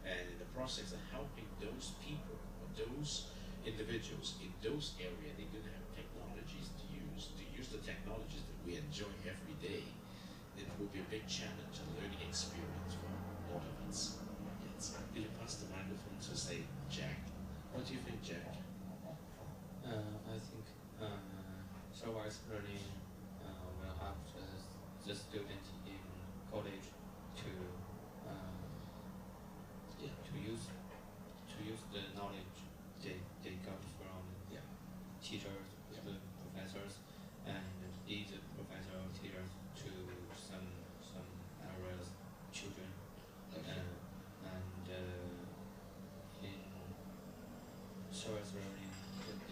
And in the process of helping those people or those individuals in those areas, they do not have technologies to use the technologies that we enjoy every day. It will be a big challenge and learning experience for all of us. Yes. Will you pass the microphone to say Jack? What do you think, Jack? I think supervised learning will help the student in college to use the knowledge they socialized learning,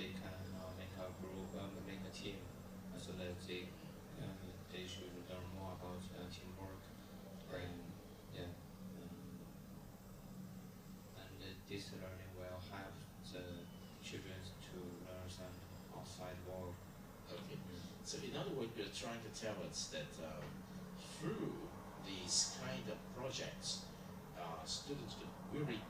they can make a group, make a team, so that they should learn more about teamwork. Right. Yeah. And this learning will help the children to learn some outside world. Okay. So in other words, you're trying to tell us that through these kind of projects, students can really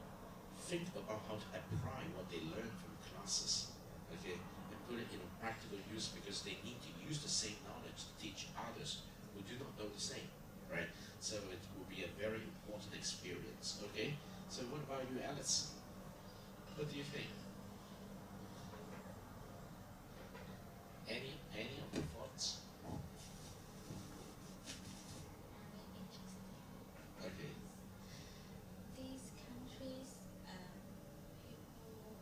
think about how to apply what they learn from classes, okay, and put it in a practical use, because they need to use the same knowledge to teach others who do not know the same, right? So it will be a very important experience, okay? So what about you, Alice? What do you think? Any of the thoughts? Okay. These countries, people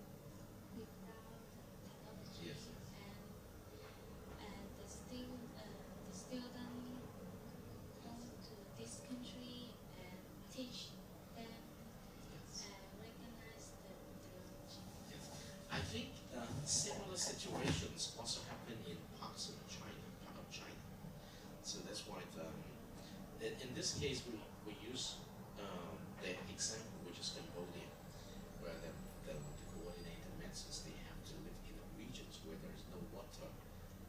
without technology, Yes. and the student go to this country and teach them and recognize the technology. Yes. I think similar situations also happen in parts of China, So that's why in this case we use the example, which is Cambodia, where the coordinated methods, they have to live in regions where there is no water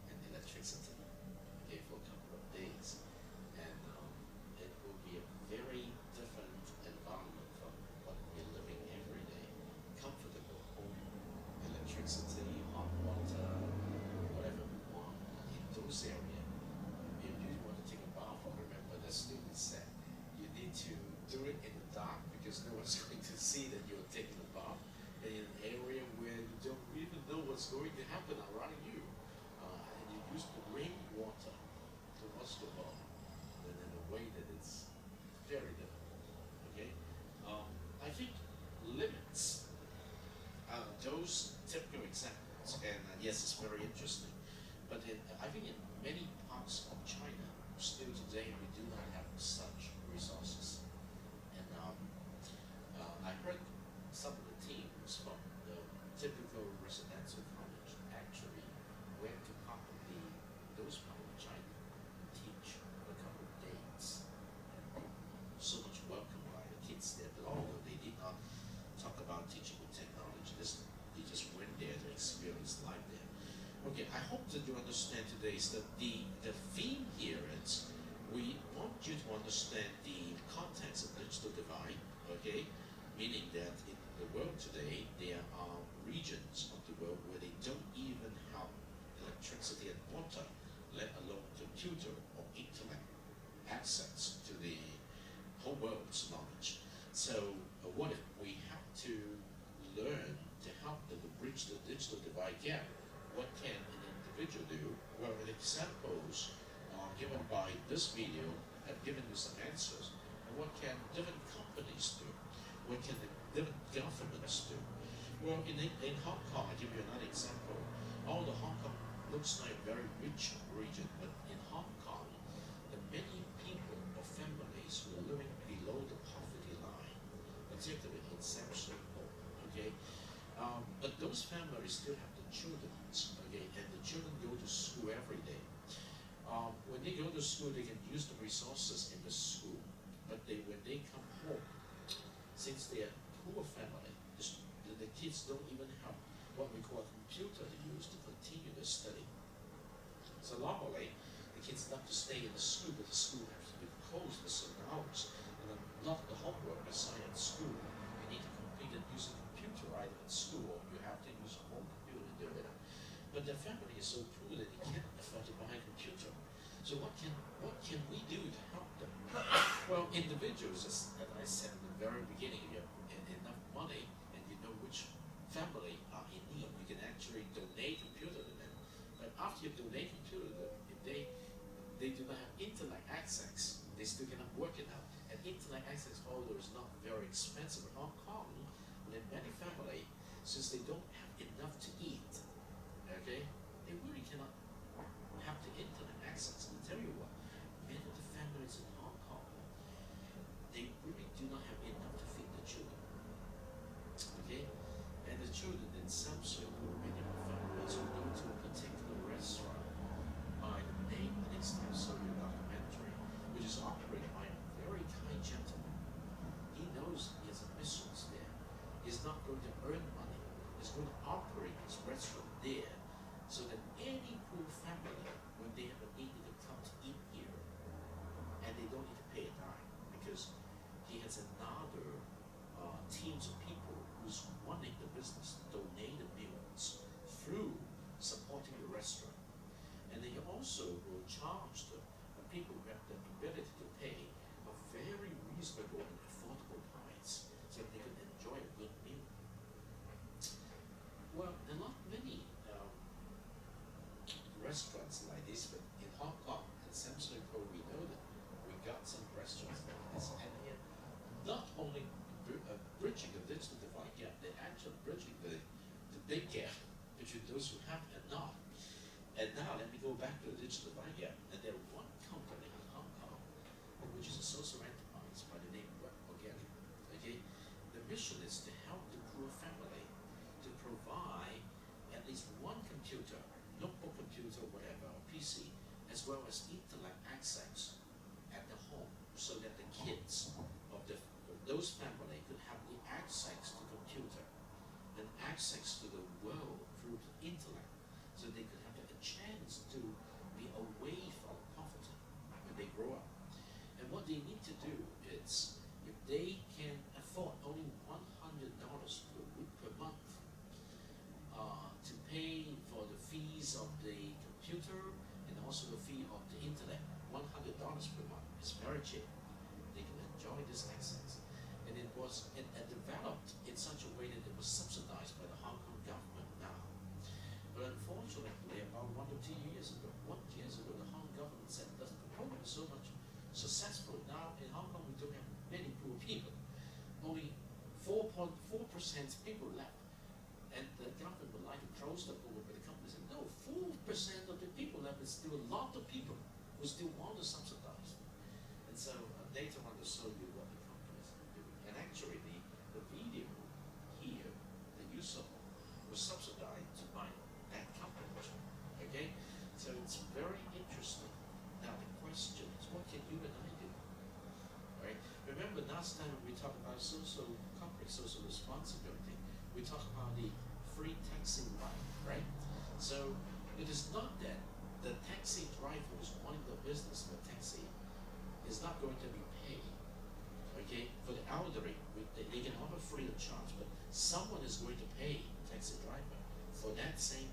and electricity, okay, for a couple of days, and it will be a very different environment from what we're living every day. Comfortable home, electricity, hot water, whatever we want in those areas. If you want to take a bath, remember the student said you need to do it in the dark, because no one's going to see that you're taking a bath in an area where you don't even know what's going to happen around you, and you use the rainwater to wash the bath, and in a way that it's very difficult. Okay, I think limits are those typical examples, and yes, it's very interesting. But I think in many parts of China, still today, we do not have such resources. And I heard some of the teams from the typical residential college actually went to those part of China to teach for a couple of days. And so much welcome by the kids there, but although they did not talk about teaching with technology, they just went there to experience life there. Okay, I hope that you understand today is that the theme here is we want you to understand the context of digital divide, okay? Meaning that in the world today, there are regions of the world where they don't even have electricity and water, let alone computer or internet access to the whole world's knowledge. So what if we have to learn to help them to bridge the digital divide gap? What can an individual do? Well, the examples given by this video have given you some answers. And what can different companies do? What can the different governments do? Well, in Hong Kong, I'll give you another example. Although Hong Kong looks like a very rich region, but in Hong Kong, the many people or families who are living below the poverty line, particularly in Central Hong, okay? But those families still have the children, okay, and the children go to school every day. When they go to school, they can use the resources in the school, but when they come home, since they are poor family, the kids don't even have what we call a computer to use to continue their study. So normally, the kids love to stay in the school, but the school has to be closed for certain hours, and a lot of the homework assigned at school, you need to complete it using a computer either at school, or you have to use a home computer to do it. But the family is so poor that they can't afford to buy a computer. So what can we do to help them? Well, individuals, as I said in the very beginning, if you have enough money and you know which family are in need, you can actually donate computer to them. But after you donate computer to them, if they do not have internet access, they still cannot work it out. And internet access, although is not very expensive in Hong Kong, in many families, since they don't have enough to eat, okay, they really cannot have the internet access. And I tell you what, many of the families in Hong Kong, they really do not have enough to feed the children, okay? And the children themselves big gap between those who have and not. And now let me go back to the digital divide gap. And there one company in Hong Kong, which is a social enterprise by the name of Organic. Okay, the mission is to help the poor family to provide at least one computer, notebook computer, whatever, or PC, as well as internet access at the home, so that the kids of those family could have the access to computer and access to the world through the internet, so they could have a chance to be away from poverty when they grow up. And what they need to do is, if they can afford only $100 per month to pay for the fees of the computer and also the fee of the internet, $100 per month is very cheap. They can enjoy this access. And it was developed in such a way that it was subsidized by the Hong Kong government now. But unfortunately, about 1 to 2 years ago, the Hong Kong government said that the program is so much successful. Now in Hong Kong we don't have many poor people. Only 4.4% people left. And the government would like to close the program, but the company said, no, 4% of the people left is still a lot of people who still want to subsidize. And so later on to show you what the companies are doing. And actually the video here that you saw was subsidized by that company. Okay? So it's very interesting. Now the question is, what can you and I do? Right? Remember last time we talked about corporate social responsibility, we talked about the free taxi ride, right? So it is not that the taxi driver is wanting the business of a taxi is not going to be paid. Okay, for the elderly, they can offer free of charge, but someone is going to pay the taxi driver for that same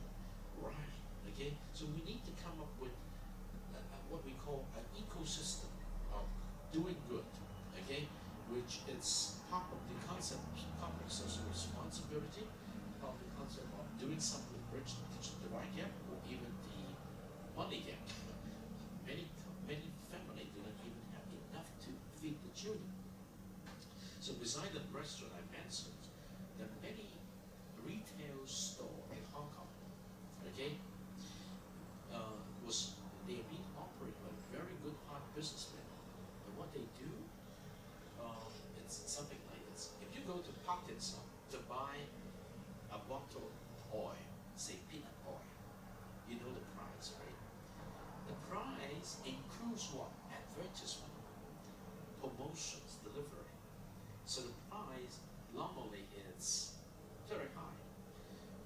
ride. Okay, so we need to come up with what we call an ecosystem of doing good. Okay, which is part of the concept of corporate social responsibility, part of the concept of doing something to bridge the digital divide gap, or even the money gap. Many families do not even have enough to feed the children. So beside the restaurant I mentioned, there are many retail stores in Hong Kong. Okay, they are being operated by very good hard businessmen. And what they do, it's something like this. If you go to Parkinson to buy a bottle of oil, say peanut oil, you know the price, right? The price includes what? Advertisement, promotions, delivery. So the price normally is very high.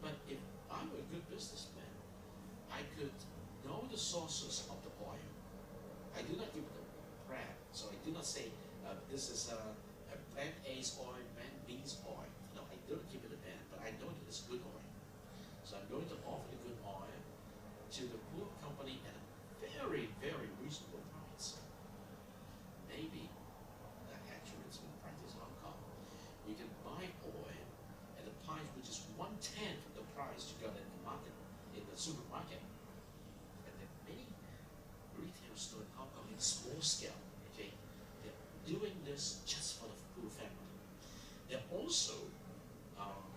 But if I were a good businessman, I could know the sources of the oil. I do not give it a brand, so I do not say this is a brand A's oil, brand B's oil. No, I don't give it a brand, but I know that it's good oil. So I'm going to offer the good oil to the poor company at a very, very reasonable price. Maybe that actually is being practiced in Hong Kong. You can buy oil at a price which is 1/10 of the price you got in the market, in the supermarket. And there are many retail stores in Hong Kong in small scale. Okay, they're doing this just for the poor family. There are also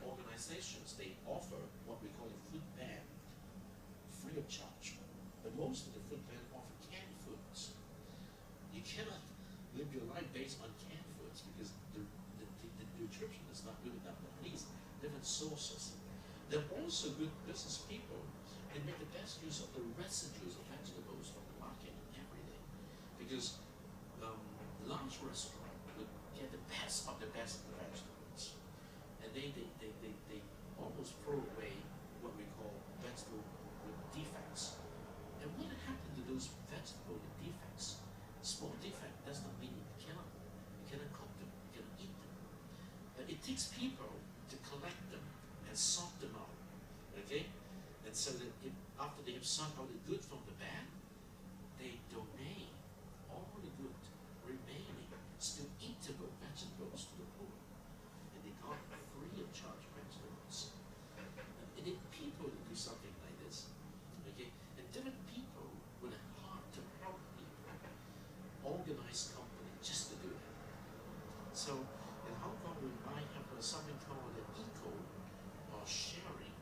organizations, they offer what we call a food bank free of charge. But most of the food banks offer canned foods. You cannot live your life based on canned foods because the nutrition is not good enough, at least different sources. There are also good business people who make the best use of the residues of vegetables from the market every day. Because large restaurants would get the best of the best of the vegetables. And they almost throw away what we call vegetable with defects. And what happened to those vegetable with defects? Small defect does not mean you cannot cook them, you cannot eat them. But it takes people to collect them and sort them out. Okay? And so that after they have sorted out the good from the bad, they donate all the good remaining, still eatable vegetables to the poor. And they got free of charge vegetables. And if people do something like this, okay, and different people with a heart to help people, organize company just to do that. So in Hong Kong we might have something called an eco or sharing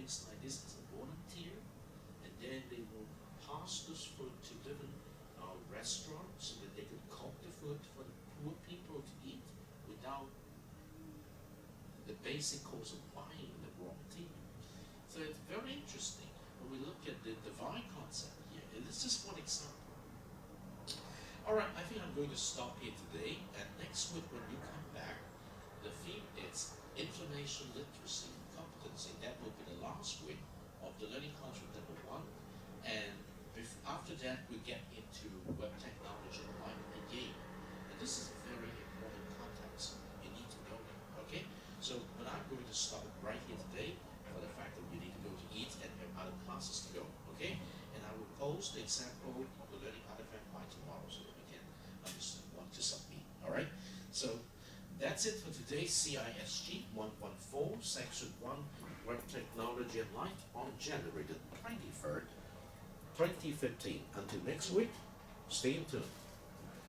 things like this as a volunteer, and then they will pass this food to different restaurants so that they could cook the food for the poor people to eat without the basic cost of buying the raw material. So it's very interesting when we look at the divine concept here, and this is one example. Alright, I think I'm going to stop here today, and next week when you come back, the theme is information literacy and competency. That will be the last week of the learning concept number 1, and after that we get into web technology and life again. And this is a very important context. You need to know that, okay? So, but I'm going to stop right here today for the fact that you need to go to eat and have other classes to go, okay? And I will post the example of the learning artifact by tomorrow so that we can understand what to submit, alright? So, that's it for today's CISG114, Section 1, Web Technology and Life on January the 23rd, 2015. Until next week, stay tuned.